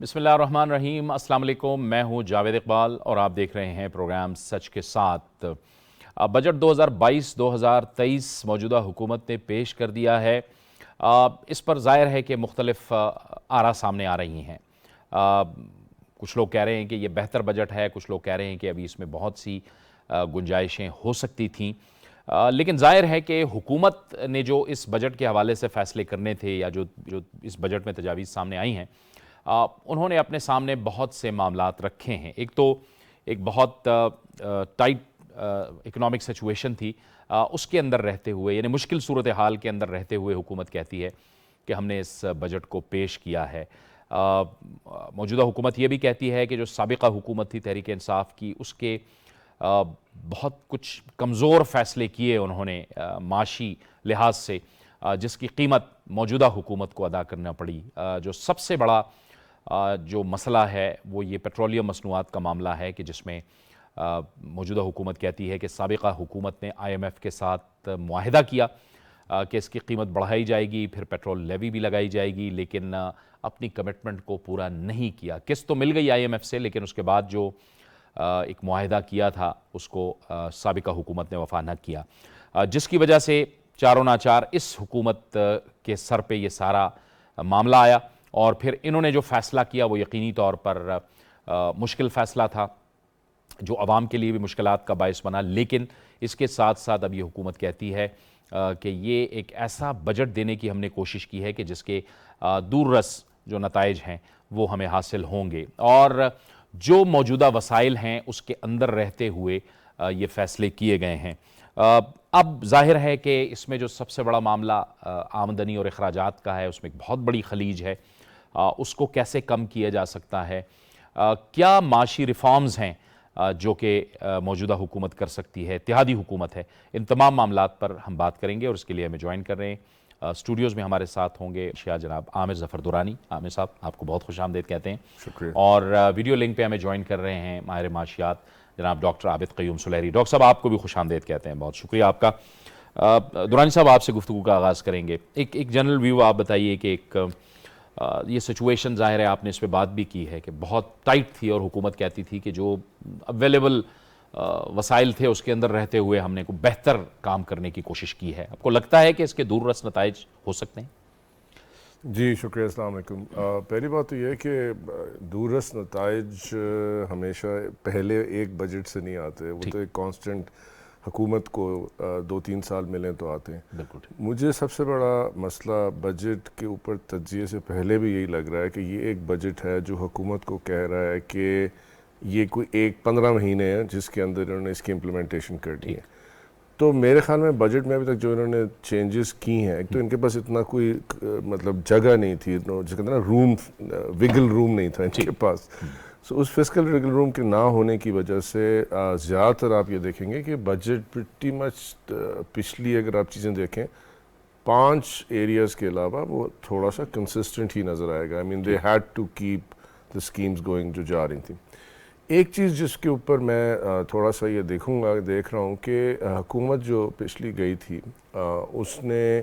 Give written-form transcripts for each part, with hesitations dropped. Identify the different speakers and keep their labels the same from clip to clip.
Speaker 1: بسم اللہ الرحمن الرحیم۔ السلام علیکم، میں ہوں جاوید اقبال اور آپ دیکھ رہے ہیں پروگرام سچ کے ساتھ۔ بجٹ 2022-2023 موجودہ حکومت نے پیش کر دیا ہے۔ اس پر ظاہر ہے کہ مختلف آراء سامنے آ رہی ہیں۔ کچھ لوگ کہہ رہے ہیں کہ یہ بہتر بجٹ ہے، کچھ لوگ کہہ رہے ہیں کہ ابھی اس میں بہت سی گنجائشیں ہو سکتی تھیں، لیکن ظاہر ہے کہ حکومت نے جو اس بجٹ کے حوالے سے فیصلے کرنے تھے یا جو اس بجٹ میں تجاویز سامنے آئی ہیں، انہوں نے اپنے سامنے بہت سے معاملات رکھے ہیں۔ ایک تو ایک بہت ٹائٹ اکنامک سچویشن تھی، اس کے اندر رہتے ہوئے، یعنی مشکل صورتحال کے اندر رہتے ہوئے حکومت کہتی ہے کہ ہم نے اس بجٹ کو پیش کیا ہے۔ موجودہ حکومت یہ بھی کہتی ہے کہ جو سابقہ حکومت تھی تحریک انصاف کی، اس کے بہت کچھ کمزور فیصلے کیے انہوں نے معاشی لحاظ سے، جس کی قیمت موجودہ حکومت کو ادا کرنا پڑی۔ جو سب سے بڑا جو مسئلہ ہے وہ یہ پیٹرولیم مصنوعات کا معاملہ ہے کہ جس میں موجودہ حکومت کہتی ہے کہ سابقہ حکومت نے IMF کے ساتھ معاہدہ کیا کہ اس کی قیمت بڑھائی جائے گی، پھر پیٹرول لیوی بھی لگائی جائے گی، لیکن اپنی کمٹمنٹ کو پورا نہیں کیا۔ قسط تو مل گئی IMF سے، لیکن اس کے بعد جو ایک معاہدہ کیا تھا اس کو سابقہ حکومت نے وفا نہ کیا، جس کی وجہ سے چاروں ناچار اس حکومت کے سر پہ یہ سارا معاملہ آیا، اور پھر انہوں نے جو فیصلہ کیا وہ یقینی طور پر مشکل فیصلہ تھا، جو عوام کے لیے بھی مشکلات کا باعث بنا۔ لیکن اس کے ساتھ ساتھ اب یہ حکومت کہتی ہے کہ یہ ایک ایسا بجٹ دینے کی ہم نے کوشش کی ہے کہ جس کے دور رس جو نتائج ہیں وہ ہمیں حاصل ہوں گے، اور جو موجودہ وسائل ہیں اس کے اندر رہتے ہوئے یہ فیصلے کیے گئے ہیں۔ اب ظاہر ہے کہ اس میں جو سب سے بڑا معاملہ آمدنی اور اخراجات کا ہے، اس میں ایک بہت بڑی خلیج ہے، اس کو کیسے کم کیا جا سکتا ہے، کیا معاشی ریفارمز ہیں جو کہ موجودہ حکومت کر سکتی ہے، اتحادی حکومت ہے۔ ان تمام معاملات پر ہم بات کریں گے، اور اس کے لیے ہمیں جوائن کر رہے ہیں اسٹوڈیوز میں ہمارے ساتھ ہوں گے جناب عامر ظفر دورانی۔ عامر صاحب، آپ کو بہت خوش آمدید کہتے ہیں۔
Speaker 2: شکریہ۔
Speaker 1: اور ویڈیو لنک پہ ہمیں جوائن کر رہے ہیں ماہر معاشیات جناب ڈاکٹر عابد قیوم سلیری۔ ڈاکٹر صاحب، آپ کو بھی خوش آمدید کہتے ہیں، بہت شکریہ آپ کا۔ دورانی صاحب، آپ سے گفتگو کا آغاز کریں گے۔ ایک جنرل ویو آپ بتائیے کہ یہ سچویشن ظاہر ہے، آپ نے اس پہ بات بھی کی ہے کہ بہت ٹائٹ تھی، اور حکومت کہتی تھی کہ جو اویلیبل وسائل تھے اس کے اندر رہتے ہوئے ہم نے کو بہتر کام کرنے کی کوشش کی ہے۔ آپ کو لگتا ہے کہ اس کے دور رس نتائج ہو سکتے ہیں؟
Speaker 2: جی شکریہ، السلام علیکم۔ پہلی بات تو یہ ہے کہ دورس نتائج ہمیشہ پہلے ایک بجٹ سے نہیں آتے، وہ تو ایک کانسٹنٹ حکومت کو 2-3 سال ملیں تو آتے ہیں۔
Speaker 1: بالکل۔
Speaker 2: مجھے سب سے بڑا مسئلہ بجٹ کے اوپر تجزیے سے پہلے بھی یہی لگ رہا ہے کہ یہ ایک بجٹ ہے جو حکومت کو کہہ رہا ہے کہ یہ کوئی 15 مہینے ہیں جس کے اندر انہوں نے اس کی امپلیمنٹیشن کرنی ہے۔ تو میرے خیال میں بجٹ میں ابھی تک جو انہوں نے چینجز کی ہیں، ایک تو ان کے پاس اتنا کوئی مطلب جگہ نہیں تھی، جس کہتے ہیں نا روم، وگل روم نہیں تھا ان کے پاس۔ سو اس فسکل وگل روم کے نہ ہونے کی وجہ سے زیادہ تر آپ یہ دیکھیں گے کہ بجٹ پریٹی مچ پچھلی اگر آپ چیزیں دیکھیں 5 ایریاز کے علاوہ وہ تھوڑا سا کنسسٹنٹ ہی نظر آئے گا۔ they had to keep the schemes going جو جا رہی تھیں۔ ایک چیز جس کے اوپر میں تھوڑا سا یہ دیکھ رہا ہوں کہ حکومت جو پچھلی گئی تھی اس نے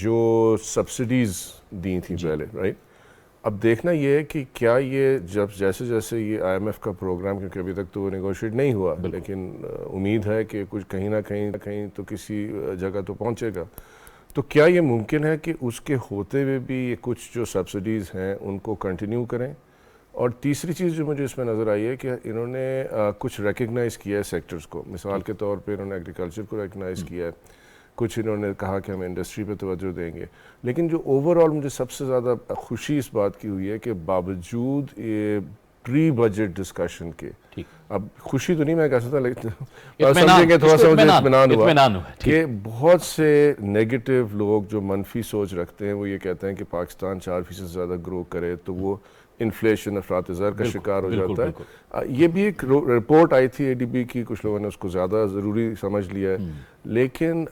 Speaker 2: جو سبسڈیز دی تھیں پہلے، رائٹ، اب دیکھنا یہ ہے کہ کیا یہ جیسے جیسے یہ IMF کا پروگرام، کیونکہ ابھی تک تو وہ نیگوشیٹ نہیں ہوا، لیکن امید ہے کہ کچھ کہیں نہ کہیں تو کسی جگہ تو پہنچے گا، تو کیا یہ ممکن ہے کہ اس کے ہوتے ہوئے بھی یہ کچھ جو سبسڈیز ہیں ان کو کنٹینیو کریں؟ اور تیسری چیز جو مجھے اس میں نظر آئی ہے کہ انہوں نے کچھ ریکگنائز کیا ہے سیکٹرز کو، مثال کے طور پہ انہوں نے ایگریکلچر کو ریکگنائز کیا ہے، کچھ انہوں نے کہا کہ ہم انڈسٹری پہ توجہ دیں گے، لیکن جو اوور آل مجھے سب سے زیادہ خوشی اس بات کی ہوئی ہے کہ باوجود یہ پری بجٹ ڈسکشن کے، اب خوشی تو نہیں میں کہہ سکتا، لیکن سمجھیں کہ تھوڑا سا مجھے اطمینان ہوا کہ بہت سے نیگیٹو لوگ جو منفی سوچ رکھتے ہیں وہ یہ کہتے ہیں کہ پاکستان 4% سے زیادہ گرو کرے تو وہ انفلیشن افراط زر کا شکار ہو جاتا ہے۔ یہ بھی ایک رپورٹ آئی تھی ADB کی، کچھ لوگوں نے اس کو زیادہ ضروری سمجھ لیا ہے، لیکن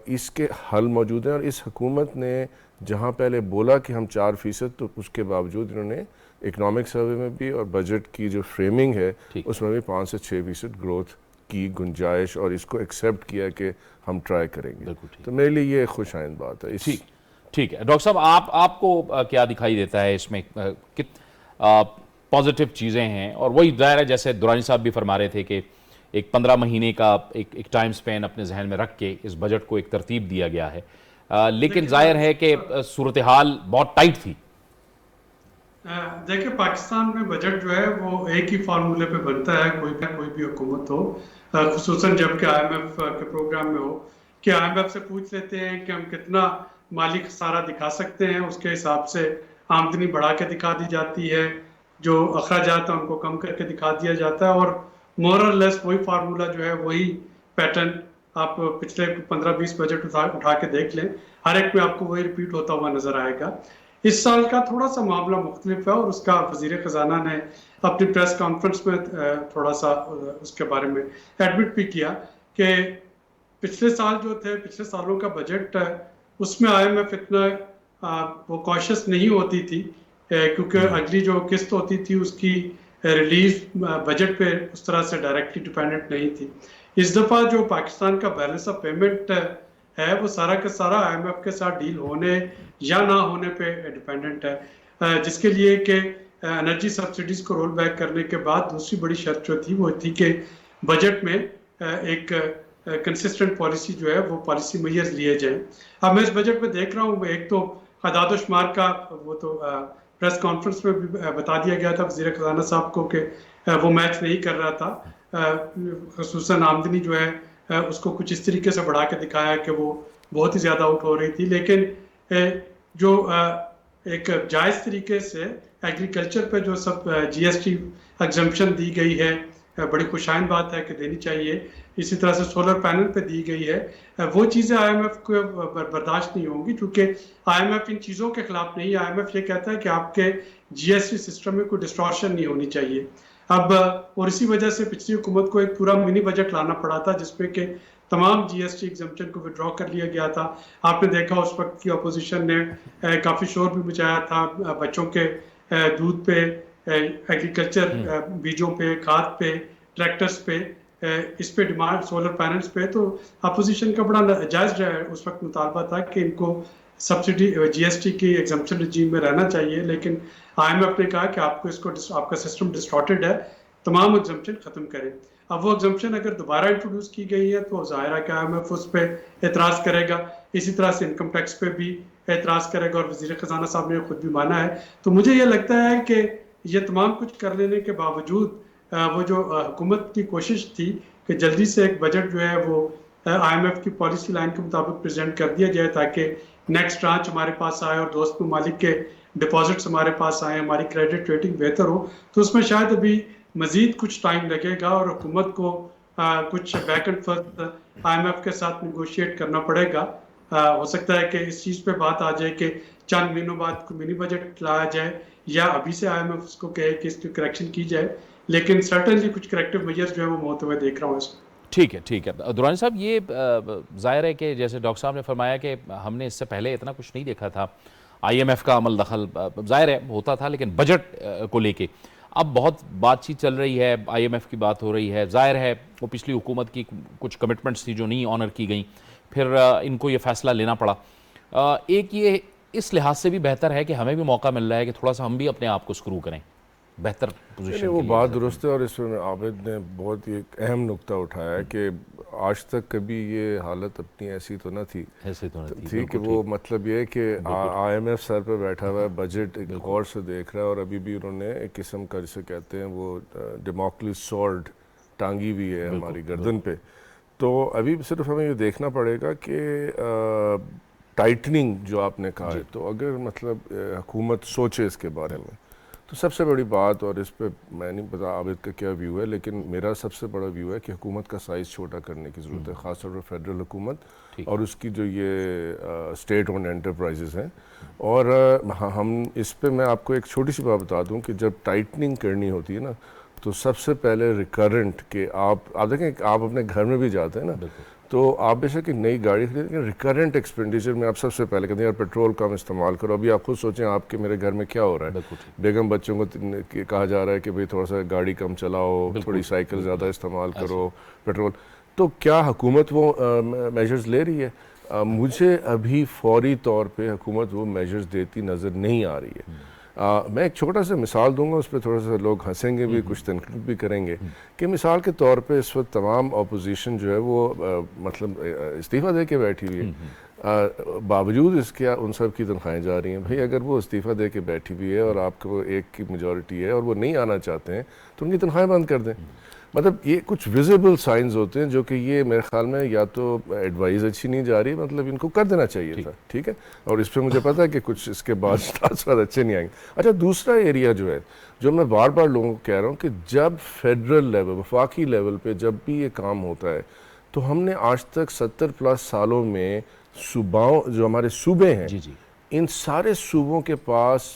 Speaker 2: اس کے حل موجود ہیں، اور اس حکومت نے جہاں پہلے بولا کہ ہم 4%، تو اس کے باوجود انہوں نے اکنامک سروے میں بھی اور بجٹ کی جو فریمنگ ہے اس میں بھی 5 سے 6% گروتھ کی گنجائش، اور اس کو ایکسیپٹ کیا کہ ہم ٹرائی کریں گے، تو میرے لیے یہ خوش آئند بات ہے۔
Speaker 1: ٹھیک ہے ڈاکٹر صاحب، آپ کو کیا دکھائی دیتا ہے اس میں؟ پازیٹیو چیزیں ہیں، اور وہی ظاہر ہے جیسے دورانی صاحب بھی فرما رہے تھے کہ ایک 15 مہینے کا ایک ٹائم سپین اپنے ذہن میں رکھ کے اس بجٹ کو ایک ترتیب دیا گیا ہے، لیکن ظاہر ہے کہ صورتحال بہت ٹائٹ تھی۔
Speaker 3: دیکھیں پاکستان میں بجٹ جو ہے وہ ایک ہی فارمولے پہ بنتا ہے، کوئی بھی حکومت ہو، خصوصاً جب کہ آئی ایم ایف کے پروگرام میں ہو، کہ آئی ایم ایف سے پوچھ لیتے ہیں کہ ہم کتنا مالی خسارہ دکھا سکتے ہیں، اس کے حساب سے آمدنی بڑھا کے دکھا دی جاتی ہے، جو اخراجات ہیں ان کو کم کر کے دکھا دیا جاتا ہے، اور مور اور لیس وہی فارمولا جو ہے وہی پیٹرن آپ پچھلے 15-20 بجٹ اٹھا کے دیکھ لیں، ہر ایک میں آپ کو وہی ریپیٹ ہوتا ہوا نظر آئے گا۔ اس سال کا تھوڑا سا معاملہ مختلف ہے، اور اس کا وزیر خزانہ نے اپنی پریس کانفرنس میں تھوڑا سا اس کے بارے میں ایڈمٹ بھی کیا کہ پچھلے سال جو تھے، پچھلے سالوں کا بجٹ، اس میں آئی ایم ایف اتنا وہ کوشش نہیں ہوتی تھی، کیونکہ اگلی جو قسط ہوتی تھی اس کی ریلیز بجٹ پہ اس طرح سے ڈائریکٹلی ڈیپینڈنٹ نہیں تھی۔ اس دفعہ جو پاکستان کا بیلنس آف پیمنٹ ہے وہ سارا کا سارا آئی ایم ایف کے ساتھ ڈیل ہونے یا نہ ہونے پہ ڈیپینڈنٹ ہے، جس کے لیے کہ انرجی سبسڈیز کو رول بیک کرنے کے بعد دوسری بڑی شرط جو تھی وہ تھی کہ بجٹ میں ایک کنسسٹنٹ پالیسی جو ہے وہ پالیسی میئرز لیے جائیں۔ اب میں اس بجٹ میں دیکھ رہا ہوں، ایک تو اعداد و شمار کا وہ تو پریس کانفرنس میں بھی بتا دیا گیا تھا وزیر خزانہ صاحب کو کہ وہ میچ نہیں کر رہا تھا، خصوصاً آمدنی جو ہے اس کو کچھ اس طریقے سے بڑھا کے دکھایا کہ وہ بہت ہی زیادہ آؤٹ ہو رہی تھی، لیکن جو ایک جائز طریقے سے ایگریکلچر پہ جو سب جی ایس ٹی ایگزمپشن دی گئی ہے، بڑی خوشائن بات ہے کہ دینی چاہیے، اسی طرح سے سولر پینل پہ دی گئی ہے، وہ چیزیں آئی ایم ایف کو برداشت نہیں ہوں گی، چونکہ آئی ایم ایف ان چیزوں کے خلاف نہیں ہے۔ آئی ایم ایف یہ کہتا ہے کہ آپ کے جی ایس ٹی سسٹم میں کوئی ڈسٹارشن نہیں ہونی چاہیے۔ اب اور اسی وجہ سے پچھلی حکومت کو ایک پورا منی بجٹ لانا پڑا تھا جس پہ کہ تمام جی ایس ٹی ایگزمپشن کو وڈرا کر لیا گیا تھا۔ آپ نے دیکھا اس وقت کی اپوزیشن نے کافی شور بھی مچایا تھا بچوں کے دودھ پہ، ایگریکلچر بیجوں پہ، کھاد پہ، ٹریکٹرز پہ، اس پہ ڈیمانڈ، سولر پینلز پہ، تو اپوزیشن کا بڑا جائز اس وقت مطالبہ تھا کہ ان کو سبسڈی جی ایس ٹی کی ایگزمپشن رجیم میں رہنا چاہیے، لیکن آئی ایم ایف نے کہا کہ آپ کو اس کو آپ کا سسٹم ڈسٹارٹیڈ ہے، تمام ایگزمپشن ختم کریں۔ اب وہ ایگزمپشن اگر دوبارہ انٹروڈیوس کی گئی ہے تو ظاہر ہے کہ آئی ایم ایف اس پہ اعتراض کرے گا، اسی طرح سے انکم ٹیکس پہ بھی اعتراض کرے گا، اور وزیر خزانہ صاحب نے خود بھی مانا ہے۔ تو مجھے یہ لگتا ہے کہ یہ تمام کچھ کر لینے کے باوجود وہ جو حکومت کی کوشش تھی کہ جلدی سے ایک بجٹ جو ہے وہ آئی ایم ایف کی پالیسی لائن کے مطابق پریزنٹ کر دیا جائے تاکہ نیکسٹ ٹرانچ ہمارے پاس آئے اور دوست ممالک کے ڈپازٹس ہمارے پاس آئیں، ہماری کریڈٹ ریٹنگ بہتر ہو، تو اس میں شاید ابھی مزید کچھ ٹائم لگے گا، اور حکومت کو کچھ بیک اینڈ فورتھ آئی ایم ایف کے ساتھ نیگوشیٹ کرنا پڑے گا۔ ہو سکتا ہے کہ اس چیز پہ بات آ جائے کہ چند مہینوں بعد منی بجٹ لایا جائے، یا ابھی سے آئی ایم ایف اس کو کہے کہ اس کی کریکشن کی جائے، لیکن سرٹنلی کچھ کریکٹیو میجرز جو ہے وہ میں ہوتے ہوئے دیکھ رہا ہوں اس میں۔
Speaker 1: ٹھیک ہے ٹھیک ہے درانی صاحب، یہ ظاہر ہے کہ جیسے ڈاکٹر صاحب نے فرمایا کہ ہم نے اس سے پہلے اتنا کچھ نہیں دیکھا تھا، آئی ایم ایف کا عمل دخل ظاہر ہے ہوتا تھا، لیکن بجٹ کو لے کے اب بہت بات چیت چل رہی ہے، آئی ایم ایف کی بات ہو رہی ہے، ظاہر ہے وہ پچھلی حکومت کی کچھ کمٹمنٹس تھی جو نہیں آنر کی گئیں، پھر ان کو یہ فیصلہ لینا پڑا۔ ایک یہ اس لحاظ سے بھی بہتر ہے کہ ہمیں بھی موقع مل رہا ہے کہ تھوڑا سا ہم بھی اپنے آپ کو سکرو کریں بہتر پوزیشن۔
Speaker 2: وہ بات درست ہے، اور اس میں عابد نے بہت ہی ایک اہم نقطہ اٹھایا ہے کہ آج تک کبھی یہ حالت اپنی ایسی تو نہ تھی کہ وہ مطلب یہ کہ آئی ایم ایف سر پہ بیٹھا ہوا ہے، بجٹ ایک غور سے دیکھ رہا ہے، اور ابھی بھی انہوں نے ایک قسم کا جسے کہتے ہیں وہ ڈیموکریس سورڈ ٹانگی ہوئی ہے ہماری گردن پہ۔ تو ابھی صرف ہمیں یہ دیکھنا پڑے گا کہ ٹائٹننگ جو آپ نے کہا ہے، تو اگر مطلب حکومت سوچے اس کے بارے میں، تو سب سے بڑی بات، اور اس پہ میں نہیں پتا عابد کا کیا ویو ہے، لیکن میرا سب سے بڑا ویو ہے کہ حکومت کا سائز چھوٹا کرنے کی ضرورت ہے، خاص طور پر فیڈرل حکومت اور اس کی جو یہ اسٹیٹ اونڈ انٹرپرائزز ہیں۔ اور ہم اس پہ میں آپ کو ایک چھوٹی سی بات بتا دوں کہ جب ٹائٹننگ کرنی ہوتی ہے نا، تو سب سے پہلے ریکرنٹ کہ آپ دیکھیں آپ اپنے گھر میں بھی جاتے ہیں نا، تو آپ بے شک ایک نئی گاڑی خریدیں، لیکن ریکرنٹ ایکسپینڈیچر میں آپ سب سے پہلے کہتے ہیں یار پیٹرول کم استعمال کرو۔ ابھی آپ خود سوچیں آپ کے میرے گھر میں کیا ہو رہا ہے، بیگم بچوں کو کہا جا رہا ہے کہ بھئی تھوڑا سا گاڑی کم چلاؤ، تھوڑی سائیکل زیادہ استعمال کرو، پیٹرول۔ تو کیا حکومت وہ میجرز لے رہی ہے؟ مجھے ابھی فوری طور پہ حکومت وہ میجرز دیتی نظر نہیں آ رہی ہے۔ میں ایک چھوٹا سا مثال دوں گا, اس پہ تھوڑا سا لوگ ہنسیں گے بھی, کچھ تنقید بھی کریں گے, کہ مثال کے طور پہ اس وقت تمام اپوزیشن جو ہے وہ مطلب استعفیٰ دے کے بیٹھی ہوئی ہے, باوجود اس کے ان سب کی تنخواہیں جا رہی ہیں. بھئی اگر وہ استعفیٰ دے کے بیٹھی ہوئی ہے اور آپ کو ایک کی میجورٹی ہے اور وہ نہیں آنا چاہتے ہیں تو ان کی تنخواہیں بند کر دیں. مطلب یہ کچھ ویزیبل سائنز ہوتے ہیں جو کہ یہ میرے خیال میں یا تو ایڈوائز اچھی نہیں جا رہی, مطلب ان کو کر دینا چاہیے تھا, ٹھیک ہے. اور اس پہ مجھے پتا ہے کہ کچھ اس کے بعد تاثرات اچھے نہیں آئیں گے. اچھا, دوسرا ایریا جو ہے جو میں بار بار لوگوں کو کہہ رہا ہوں کہ جب فیڈرل لیول, وفاقی لیول پہ جب بھی یہ کام ہوتا ہے تو ہم نے آج تک 70+ سالوں میں صوباؤں, جو ہمارے صوبے ہیں, ان سارے صوبوں کے پاس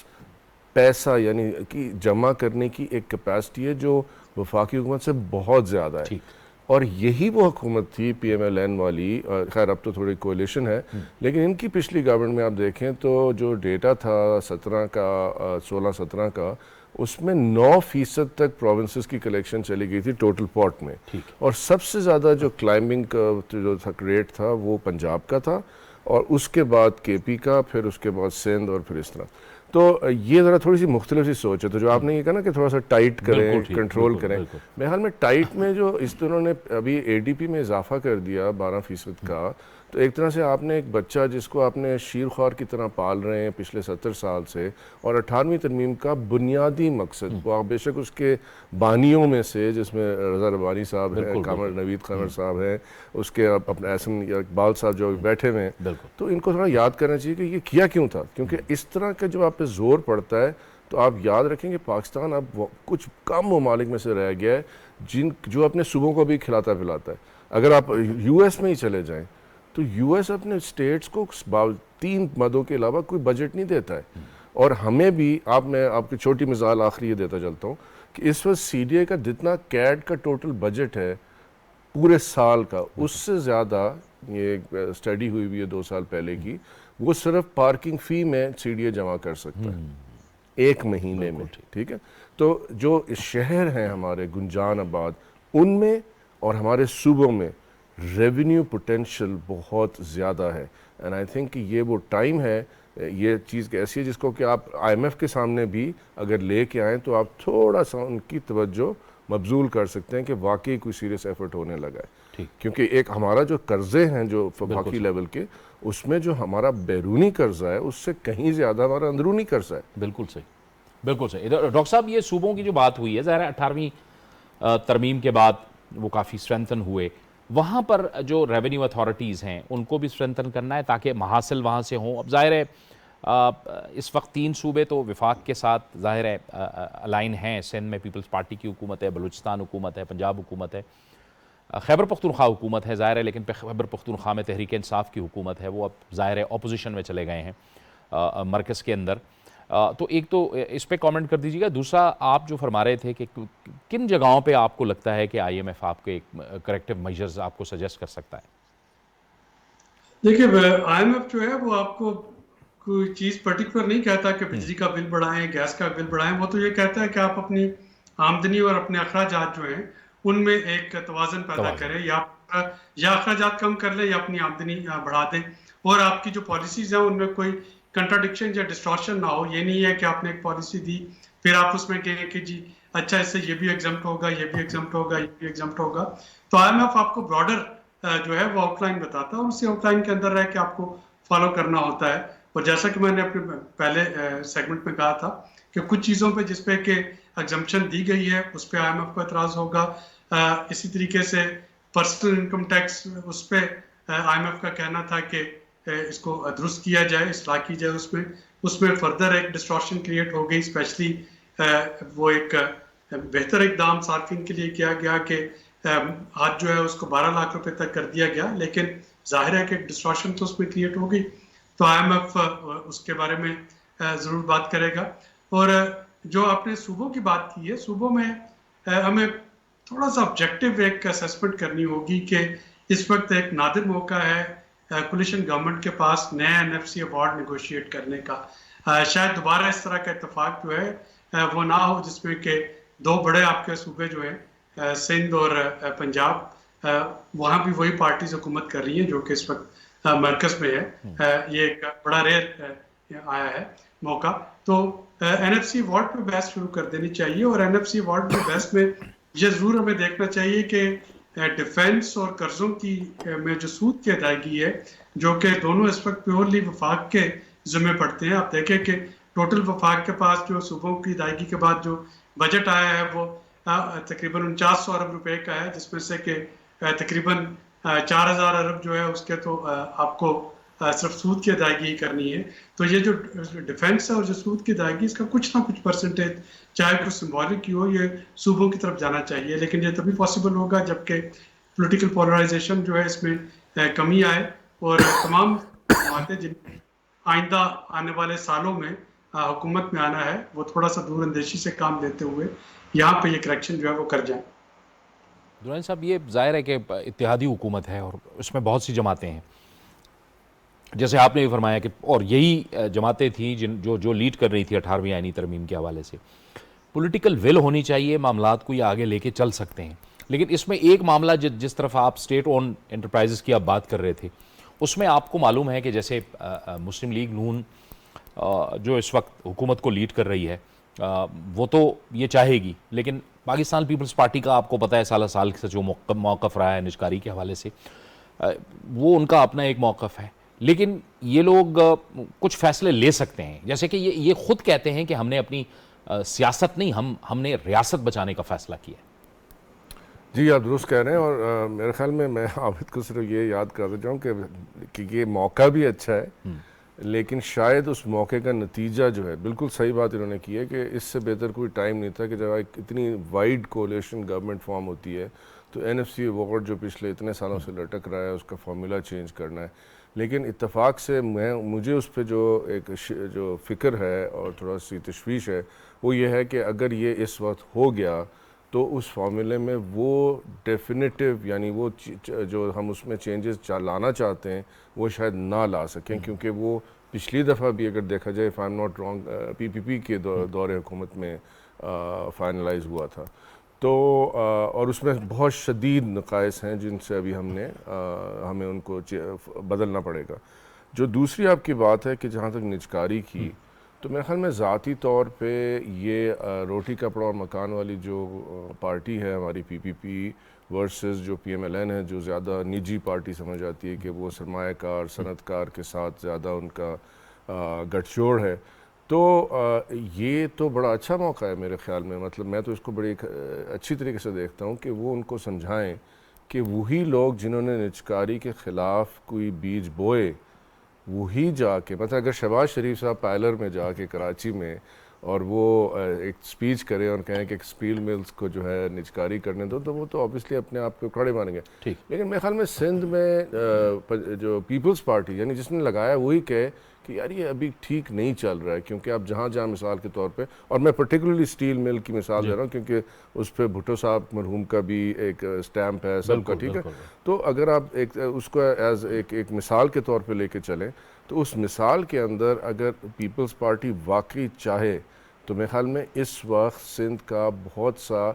Speaker 2: پیسہ یعنی کہ جمع کرنے کی ایک کیپیسٹی ہے جو وفاقی حکومت سے بہت زیادہ ہے. اور یہی وہ حکومت تھی پی ایم ایل این والی, خیر اب تو تھوڑی کولیشن ہے, لیکن ان کی پچھلی گورنمنٹ میں آپ دیکھیں تو جو ڈیٹا تھا 16-17 کا, اس میں 9% تک پروونسز کی کلیکشن چلی گئی تھی ٹوٹل پاٹ میں. اور سب سے زیادہ جو کلائمبنگ کا جو ریٹ تھا وہ پنجاب کا تھا, اور اس کے بعد کے پی کا, پھر اس کے بعد سندھ, اور پھر اس طرح. تو یہ ذرا تھوڑی سی مختلف سی سوچ ہے. تو جو آپ نے یہ کہا نا کہ تھوڑا سا ٹائٹ کریں, کنٹرول کریں, میرے خیال میں ٹائٹ میں جو اس طرح نے ابھی اے ڈی پی میں اضافہ کر دیا 12% کا, تو ایک طرح سے آپ نے ایک بچہ جس کو آپ نے شیر خوار کی طرح پال رہے ہیں پچھلے 70 سال سے, اور 18ویں ترمیم کا بنیادی مقصد وہ بے شک اس کے بانیوں میں سے, جس میں رضا ربانی صاحب ہیں, نوید قمر صاحب ہیں, اس کے اپنے احسن یا اقبال صاحب جو بیٹھے ہوئے ہیں, تو ان کو تھوڑا یاد کرنا چاہیے کہ یہ کیا کیوں تھا. کیونکہ اس طرح کا جب آپ پہ زور پڑتا ہے تو آپ یاد رکھیں کہ پاکستان اب کچھ کم ممالک میں سے رہ گیا ہے جو اپنے صوبوں کو بھی کھلاتا پلاتا ہے. اگر آپ یو ایس میں ہی چلے جائیں تو یو ایس اپنے اسٹیٹس کو 3 مدوں کے علاوہ کوئی بجٹ نہیں دیتا ہے. اور ہمیں بھی میں آپ کی چھوٹی مثال آخری یہ دیتا چلتا ہوں کہ اس وقت سی ڈی اے کا جتنا کیڈ کا ٹوٹل بجٹ ہے پورے سال کا, اس سے زیادہ, یہ اسٹڈی ہوئی ہے 2 سال پہلے کی, وہ صرف پارکنگ فی میں سی ڈی اے جمع کر سکتا ہے 1 مہینے میں, ٹھیک ہے. تو جو شہر ہیں ہمارے گنجان آباد, ان میں اور ہمارے صوبوں میں ریونیو پوٹینشل بہت زیادہ ہے. اینڈ آئی تھنک کہ یہ وہ ٹائم ہے, یہ چیز ایسی ہے جس کو کہ آپ آئی ایم ایف کے سامنے بھی اگر لے کے آئیں تو آپ تھوڑا سا ان کی توجہ مبذول کر سکتے ہیں کہ واقعی کوئی سیریس ایفرٹ ہونے لگا ہے. کیونکہ ایک ہمارا جو قرضے ہیں جو وفاقی لیول کے, اس میں جو ہمارا بیرونی قرضہ ہے اس سے کہیں زیادہ ہمارا اندرونی قرضہ ہے.
Speaker 1: بالکل صحیح, بالکل صحیح. ڈاکٹر صاحب, یہ صوبوں کی جو بات ہوئی ہے, ظاہر ہے 18ویں ترمیم کے بعد وہ کافی اسٹرینتھن ہوئے, وہاں پر جو ریونیو اتھارٹیز ہیں ان کو بھی اسٹرینتھن کرنا ہے تاکہ محاصل وہاں سے ہوں. اب ظاہر ہے اس وقت 3 صوبے تو وفاق کے ساتھ ظاہر ہے الائن ہیں. سندھ میں پیپلز پارٹی کی حکومت ہے, بلوچستان حکومت ہے, پنجاب حکومت ہے, خیبر پختونخوا حکومت ہے ظاہر ہے, لیکن خیبر پختونخوا میں تحریک انصاف کی حکومت ہے, وہ اب ظاہر ہے اپوزیشن میں چلے گئے ہیں مرکز کے اندر. تو ایک تو اس پہ کامنٹ کر دیجیے گا. دوسرا, آپ جو فرما رہے تھے کہ کن جگہوں پہ آپ کو لگتا ہے کہ آئی ایم ایف آپ کے ایک کریکٹیو میجرز آپ کو سجیسٹ کر سکتا ہے؟
Speaker 3: دیکھیے, آئی ایم ایف جو ہے وہ آپ کو کوئی چیز پرٹیکولر نہیں کہتا کہ بجلی کا بل بڑھائیں, گیس کا بل بڑھائیں. وہ تو یہ کہتا ہے کہ آپ اپنی آمدنی اور اپنے اخراجات جو ہیں ان میں ایک توازن پیدا کریں, یا اخراجات کم کر لیں یا اپنی آمدنی بڑھا دیں, اور آپ کی جو پالیسیز ہیں ان میں کوئی کنٹراڈکشن یا ڈسٹورشن نہ ہو. یہ نہیں ہے کہ آپ نے ایک پالیسی دی پھر آپ اس میں کہیں کہ جی اچھا اس سے یہ بھی ایگزمپٹ ہوگا, یہ بھی ایگزمپٹ ہوگا, یہ بھی ایگزمپٹ ہوگا. تو آئی ایم ایف آپ کو براڈر جو ہے وہ آؤٹ لائن بتاتا ہے, اور اسی آؤٹ لائن کے اندر رہ کے آپ کو فالو کرنا ہوتا ہے. اور جیسا کہ میں نے اپنے پہلے سیگمنٹ میں کہا تھا کہ کچھ چیزوں پہ جس پہ کہ ایگزمپشن دی گئی ہے اس پہ آئی ایم ایف کو اعتراض ہوگا. اسی طریقے سے پرسنل انکم ٹیکس, اس پہ آئی ایم ایف کا کہنا تھا کہ اس کو درست کیا جائے, اصلاح کی جائے. اس میں فردر ایک ڈسٹورشن کریٹ ہو گئی, اسپیشلی وہ ایک بہتر اقدام صارفین کے لیے کیا گیا کہ آج جو ہے اس کو 12 لاکھ روپے تک کر دیا گیا, لیکن ظاہر ہے کہ ایک ڈسٹورشن تو اس میں کریٹ ہو گئی. تو آئی ایم ایف اس کے بارے میں ضرور بات کرے گا. اور جو آپ نے صوبوں کی بات کی ہے, صوبوں میں ہمیں تھوڑا سا آبجیکٹو ایک اسیسمنٹ کرنی ہوگی کہ اس وقت ایک نادر موقع ہے کولیشن گورنمنٹ کے پاس نیا N F C award negotiate کرنے کا. شاید دوبارہ اس طرح کا اتفاق جو ہے وہ نہ ہو جس میں کہ 2 بڑے آپ کے صوبے جو ہیں سندھ اور پنجاب, وہاں بھی وہی پارٹیز حکومت کر رہی ہیں جو کہ اس وقت مرکز میں ہے. یہ ایک بڑا ریئر آیا ہے موقع. تو NFC ایوارڈ پہ بحث شروع کر دینی چاہیے, اور NFC ایوارڈ میں بحث میں یہ ضرور ہمیں دیکھنا چاہیے کہ ڈیفینس اور قرضوں کی میں جو سود کی ادائیگی ہے, جو کہ دونوں اس وقت پیورلی وفاق کے ذمہ پڑتے ہیں. آپ دیکھیں کہ ٹوٹل وفاق کے پاس جو صوبوں کی ادائیگی کے بعد جو بجٹ آیا ہے وہ تقریباً 4900 ارب روپے کا ہے, جس میں سے کہ تقریباً 4000 ارب جو ہے اس کے تو آپ کو صرف سود کی ادائیگی ہی کرنی ہے. تو یہ جو ڈیفینس ہے اور جو سود کی ادائیگی, اس کا کچھ نہ کچھ پرسنٹیج, چاہے کچھ سمبولک کی ہو, یہ صوبوں کی طرف جانا چاہیے. لیکن یہ تبھی پاسبل ہوگا جبکہ پولیٹیکل پولرائزیشن جو ہے اس میں کمی آئے, اور تمام جماعتیں جن آئندہ آنے والے سالوں میں حکومت میں آنا ہے وہ تھوڑا سا دور اندیشی سے کام لیتے ہوئے یہاں پہ یہ کریکشن جو ہے وہ کر جائیں.
Speaker 1: درانی صاحب, یہ ظاہر ہے کہ اتحادی حکومت ہے اور اس میں بہت سی جماعتیں ہیں, جیسے آپ نے بھی فرمایا کہ اور یہی جماعتیں تھیں جو لیڈ کر رہی تھی 18ویں آئینی ترمیم کے حوالے سے. پولیٹیکل ول ہونی چاہیے, معاملات کو یہ آگے لے کے چل سکتے ہیں. لیکن اس میں ایک معاملہ جس طرف آپ اسٹیٹ اون انٹرپرائزز کی آپ بات کر رہے تھے, اس میں آپ کو معلوم ہے کہ جیسے مسلم لیگ نون جو اس وقت حکومت کو لیڈ کر رہی ہے, وہ تو یہ چاہے گی, لیکن پاکستان پیپلز پارٹی کا آپ کو پتہ ہے سالہ سال سے جو موقف رہا ہے نجکاری کے حوالے سے, وہ ان کا اپنا ایک موقف ہے. لیکن یہ لوگ کچھ فیصلے لے سکتے ہیں, جیسے کہ یہ خود کہتے ہیں کہ ہم نے اپنی سیاست نہیں, ہم نے ریاست بچانے کا فیصلہ کیا ہے.
Speaker 2: جی آپ درست کہہ رہے ہیں, اور میرے خیال میں عابد کو صرف یہ یاد کرنا چاہوں کہ یہ موقع بھی اچھا ہے, لیکن شاید اس موقع کا نتیجہ جو ہے, بالکل صحیح بات انہوں نے کی ہے کہ اس سے بہتر کوئی ٹائم نہیں تھا کہ جب اتنی وائڈ کولیشن گورنمنٹ فارم ہوتی ہے تو NFC ایوارڈ جو پچھلے اتنے سالوں سے لٹک رہا ہے اس کا فارمولا چینج کرنا ہے. لیکن اتفاق سے مجھے اس پہ جو فکر ہے اور تھوڑا سی تشویش ہے وہ یہ ہے کہ اگر یہ اس وقت ہو گیا تو اس فارمولے میں وہ ڈیفینیٹیو, یعنی وہ جو ہم اس میں چینجز لانا چاہتے ہیں وہ شاید نہ لا سکیں, کیونکہ وہ پچھلی دفعہ بھی اگر دیکھا جائے if I'm not wrong PPP کے دور حکومت میں فائنلائز ہوا تھا. تو اور اس میں بہت شدید نقائص ہیں جن سے ابھی ہمیں ان کو بدلنا پڑے گا. جو دوسری آپ کی بات ہے کہ جہاں تک نجکاری کی, تو میرے خیال میں ذاتی طور پہ یہ روٹی کپڑا اور مکان والی جو پارٹی ہے ہماری PPP ورسز جو PMLN ہے, جو زیادہ نجی پارٹی سمجھ آتی ہے کہ وہ سرمایہ کار صنعت کار کے ساتھ زیادہ ان کا گٹھ جوڑ ہے, تو یہ تو بڑا اچھا موقع ہے میرے خیال میں. مطلب میں تو اس کو بڑی اچھی طریقے سے دیکھتا ہوں کہ وہ ان کو سمجھائیں کہ وہی لوگ جنہوں نے نجکاری کے خلاف کوئی بیج بوئے, وہی جا کے, مطلب اگر شہباز شریف صاحب پائلر میں جا کے کراچی میں اور وہ ایک سپیچ کریں اور کہیں کہ اسپیل ملز کو جو ہے نجکاری کرنے دو, تو وہ تو obviously اپنے آپ کو کھڑے مانیں گے. لیکن میرے خیال میں سندھ میں جو پیپلز پارٹی یعنی جس نے لگایا وہی کہے کہ یار یہ ابھی ٹھیک نہیں چل رہا ہے, کیونکہ آپ جہاں مثال کے طور پہ, اور میں پرٹیکولرلی اسٹیل مل کی مثال دے رہا ہوں کیونکہ اس پہ بھٹو صاحب مرحوم کا بھی ایک اسٹیمپ ہے سب کا, ٹھیک ہے. تو اگر آپ اس کو ایز ایک مثال کے طور پہ لے کے چلیں, تو اس مثال کے اندر اگر پیپلز پارٹی واقعی چاہے تو میرے خیال میں اس وقت سندھ کا بہت سا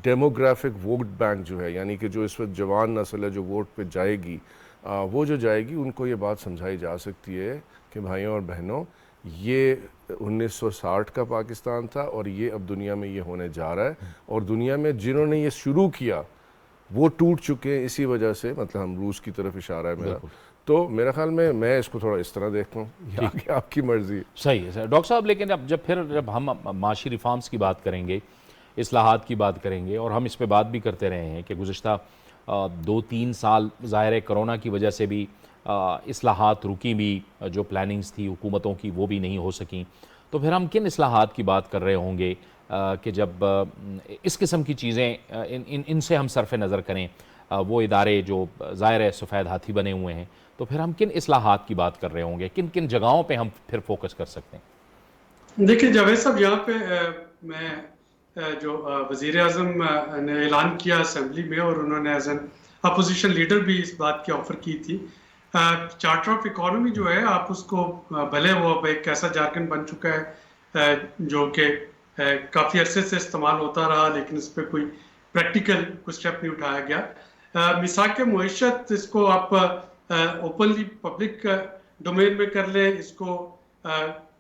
Speaker 2: ڈیموگرافک ووٹ بینک جو ہے, یعنی کہ جو اس وقت جوان نسل ہے جو ووٹ پہ جائے گی, وہ جو جائے گی ان کو یہ بات سمجھائی جا سکتی ہے کہ بھائیوں اور بہنوں, یہ 1960 کا پاکستان تھا اور یہ اب دنیا میں یہ ہونے جا رہا ہے, اور دنیا میں جنہوں نے یہ شروع کیا وہ ٹوٹ چکے ہیں اسی وجہ سے. مطلب ہم روس کی طرف اشارہ ہے میرا. تو میرا خیال میں اس کو تھوڑا اس طرح دیکھتا ہوں, آپ کی مرضی.
Speaker 1: صحیح ہے ڈاکٹر صاحب, لیکن اب جب ہم معاشی ریفارمز کی بات کریں گے, اصلاحات کی بات کریں گے, اور ہم اس پہ بات بھی کرتے رہے ہیں کہ گزشتہ 2-3 سال ظاہر ہے کرونا کی وجہ سے بھی اصلاحات رکی بھی, جو پلاننگز تھی حکومتوں کی وہ بھی نہیں ہو سکیں, تو پھر ہم کن اصلاحات کی بات کر رہے ہوں گے کہ جب اس قسم کی چیزیں ان سے ہم صرف نظر کریں, وہ ادارے جو ظاہر ہے سفید ہاتھی بنے ہوئے ہیں, تو پھر ہم کن اصلاحات کی بات کر رہے ہوں گے, کن جگہوں پہ ہم پھر فوکس کر سکتے ہیں؟
Speaker 3: دیکھیں جاوید صاحب, یہاں پہ میں جو وزیر اعظم نے اعلان کیا اسمبلی میں, اور انہوں نے ایز این اپوزیشن لیڈر بھی اس بات کی آفر کی تھی, چارٹر آف اکانومی جو ہے آپ اس کو, بھلے وہ اب ایک ایسا جارگن بن چکا ہے جو کہ کافی عرصے سے استعمال ہوتا رہا, لیکن اس پہ کوئی پریکٹیکل کوئی اسٹیپ نہیں اٹھایا گیا. میثاق معیشت, اس کو آپ اوپنلی پبلک ڈومین میں کر لیں, اس کو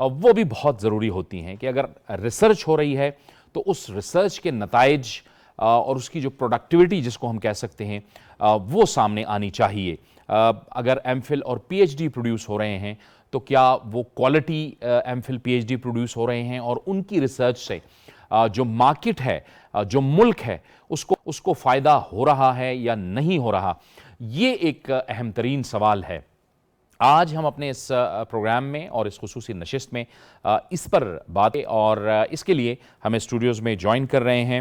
Speaker 1: وہ بھی بہت ضروری ہوتی ہیں کہ اگر ریسرچ ہو رہی ہے تو اس ریسرچ کے نتائج اور اس کی جو پروڈکٹیوٹی جس کو ہم کہہ سکتے ہیں وہ سامنے آنی چاہیے. اگر ایم فل اور پی ایچ ڈی پروڈیوس ہو رہے ہیں تو کیا وہ quality M Phil P H D produce ہو رہے ہیں, اور ان کی ریسرچ سے جو مارکیٹ ہے, جو ملک ہے, اس کو فائدہ ہو رہا ہے یا نہیں ہو رہا. یہ ایک اہم ترین سوال ہے. آج ہم اپنے اس پروگرام میں اور اس خصوصی نشست میں اس پر باتیں, اور اس کے لیے ہمیں اسٹوڈیوز میں جوائن کر رہے ہیں.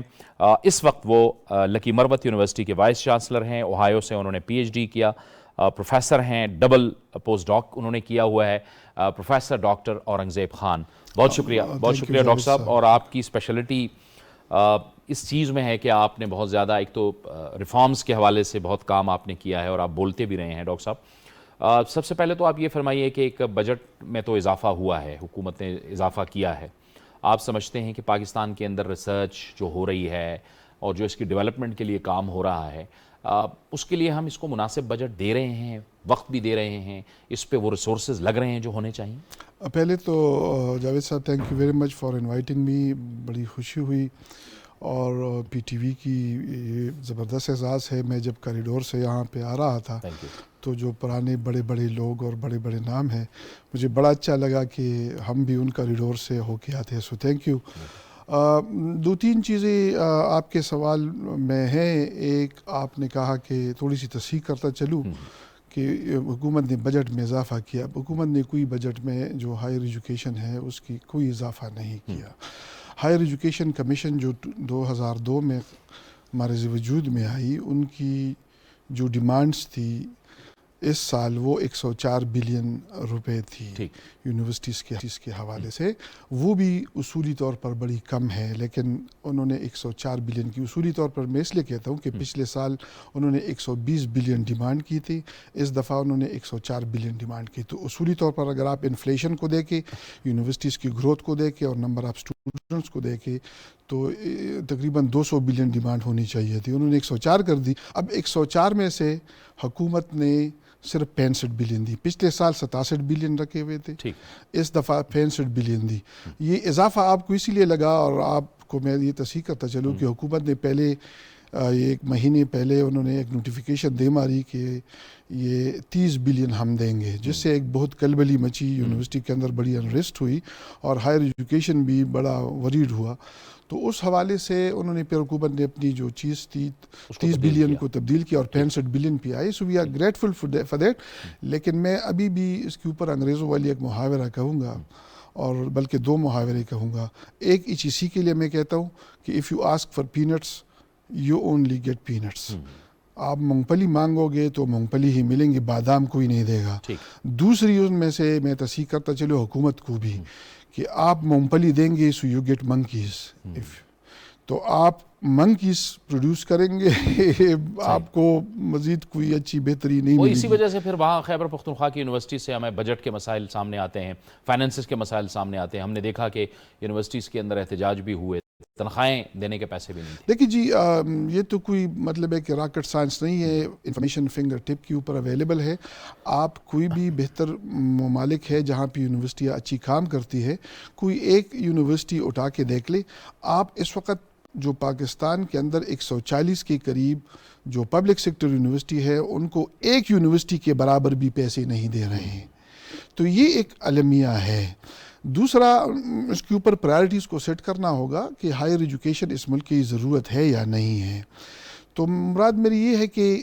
Speaker 1: اس وقت وہ لکی مروت یونیورسٹی کے وائس چانسلر ہیں, اوہایو سے انہوں نے پی ایچ ڈی کیا, پروفیسر ہیں, ڈبل پوسٹ ڈاک انہوں نے کیا ہوا ہے, پروفیسر ڈاکٹر اورنگزیب خان. بہت شکریہ ڈاکٹر صاحب. اور آپ کی اسپیشلٹی اس چیز میں ہے کہ آپ نے بہت زیادہ, ایک تو ریفارمز کے حوالے سے بہت کام آپ نے کیا ہے اور آپ بولتے بھی رہے ہیں. ڈاکٹر صاحب, سب سے پہلے تو آپ یہ فرمائیے کہ ایک بجٹ میں تو اضافہ ہوا ہے, حکومت نے اضافہ کیا ہے. آپ سمجھتے ہیں کہ پاکستان کے اندر ریسرچ جو ہو رہی ہے اور جو اس کی ڈیولپمنٹ کے لیے کام ہو رہا ہے, اس کے لیے ہم اس کو مناسب بجٹ دے رہے ہیں, وقت بھی دے رہے ہیں, اس پہ وہ ریسورسز لگ رہے ہیں جو ہونے چاہیے؟
Speaker 4: پہلے تو جاوید صاحب thank you very much for inviting me. بڑی خوشی ہوئی, اور پی ٹی وی کی یہ زبردست اعزاز ہے. میں جب کوریڈور سے یہاں پہ آ رہا تھا تو جو پرانے بڑے بڑے لوگ اور بڑے بڑے نام ہیں, مجھے بڑا اچھا لگا کہ ہم بھی ان کوریڈور سے ہو کے آتے ہیں. So thank you. دو تین چیزیں آپ کے سوال میں ہیں. ایک, آپ نے کہا کہ تھوڑی سی تصحیح کرتا چلوں کہ حکومت نے بجٹ میں اضافہ کیا. حکومت نے کوئی بجٹ میں جو ہائر ایجوکیشن ہے اس کی کوئی اضافہ نہیں کیا. ہائر ایجوکیشن کمیشن جو 2002 میں ہمارے وجود میں آئی, ان کی جو ڈیمانڈز تھی اس سال وہ 104 بلین روپے تھی یونیورسٹیز کے حوالے سے. وہ بھی اصولی طور پر بڑی کم ہے, لیکن انہوں نے 104 بلین کی اصولی طور پر, میں اس لیے کہتا ہوں کہ پچھلے سال انہوں نے 120 بلین ڈیمانڈ کی تھی, اس دفعہ انہوں نے 104 بلین ڈیمانڈ کی. تو اصولی طور پر اگر آپ انفلیشن کو دیکھیں, یونیورسٹیز کی گروتھ کو دیکھیں اور نمبر آف اسٹوڈنٹس کو دیکھیں تو تقریباً 200 بلین ڈیمانڈ ہونی چاہیے تھی. انہوں نے 104 کر دی. اب 104 میں سے حکومت نے صرف 65 بلین دی. پچھلے سال 67 بلین رکھے ہوئے تھے, اس دفعہ 65 بلین دی. یہ اضافہ آپ کو اسی لیے لگا, اور آپ کو میں یہ تصحیح کرتا چلوں کہ حکومت نے پہلے ایک مہینے پہلے انہوں نے ایک نوٹیفیکیشن دے ماری کہ یہ 30 بلین ہم دیں گے, جس سے ایک بہت کلبلی مچی, یونیورسٹی کے اندر بڑی انریسٹ ہوئی اور ہائر ایجوکیشن بھی بڑا وریڈ ہوا. تو اس حوالے سے انہوں نے پھر حکومت نے اپنی جو چیز تھی 30 بلین کو تبدیل کیا اور 65 بلین پہ آئی. So we are grateful for that. لیکن میں ابھی بھی اس کے اوپر انگریزوں والی ایک محاورہ کہوں گا, اور بلکہ دو محاورے کہوں گا. ایک اسی کے لیے میں کہتا ہوں کہ if you ask for peanuts you only get peanuts. آپ مونگ پھلی مانگو گے تو مونگ پھلی ہی ملیں گی, بادام کوئی نہیں دے گا. دوسری ان میں سے میں تصحیح کرتا چلو حکومت کو بھی کہ آپ مونگ پھلی دیں گے سو یو گیٹ منکیز. تو آپ منکیز پروڈیوس کریں گے, آپ کو مزید کوئی اچھی بہتری نہیں ملے گی.
Speaker 1: اسی وجہ سے پھر وہاں خیبر پختونخوا کی یونیورسٹی سے ہمیں بجٹ کے مسائل سامنے آتے ہیں, فائنینسز کے مسائل سامنے آتے ہیں. ہم نے دیکھا کہ یونیورسٹیز کے اندر احتجاج بھی ہوئے, تنخواہیں دینے کے پیسے بھی نہیں تھے.
Speaker 4: دیکھیے جی, یہ تو کوئی مطلب ہے کہ راکٹ سائنس نہیں ہے. انفارمیشن فنگر ٹپ کے اوپر اویلیبل ہے. آپ کوئی بھی بہتر ممالک ہے جہاں پہ یونیورسٹیاں اچھی کام کرتی ہے, کوئی ایک یونیورسٹی اٹھا کے دیکھ لے. آپ اس وقت جو پاکستان کے اندر 140 کے قریب جو پبلک سیکٹر یونیورسٹی ہے, ان کو ایک یونیورسٹی کے برابر بھی پیسے نہیں دے رہے ہیں. تو یہ ایک المیہ ہے. دوسرا, اس کے اوپر پرائرٹیز کو سیٹ کرنا ہوگا کہ ہائر ایجوکیشن اس ملک کی ضرورت ہے یا نہیں ہے. تو مراد میری یہ ہے کہ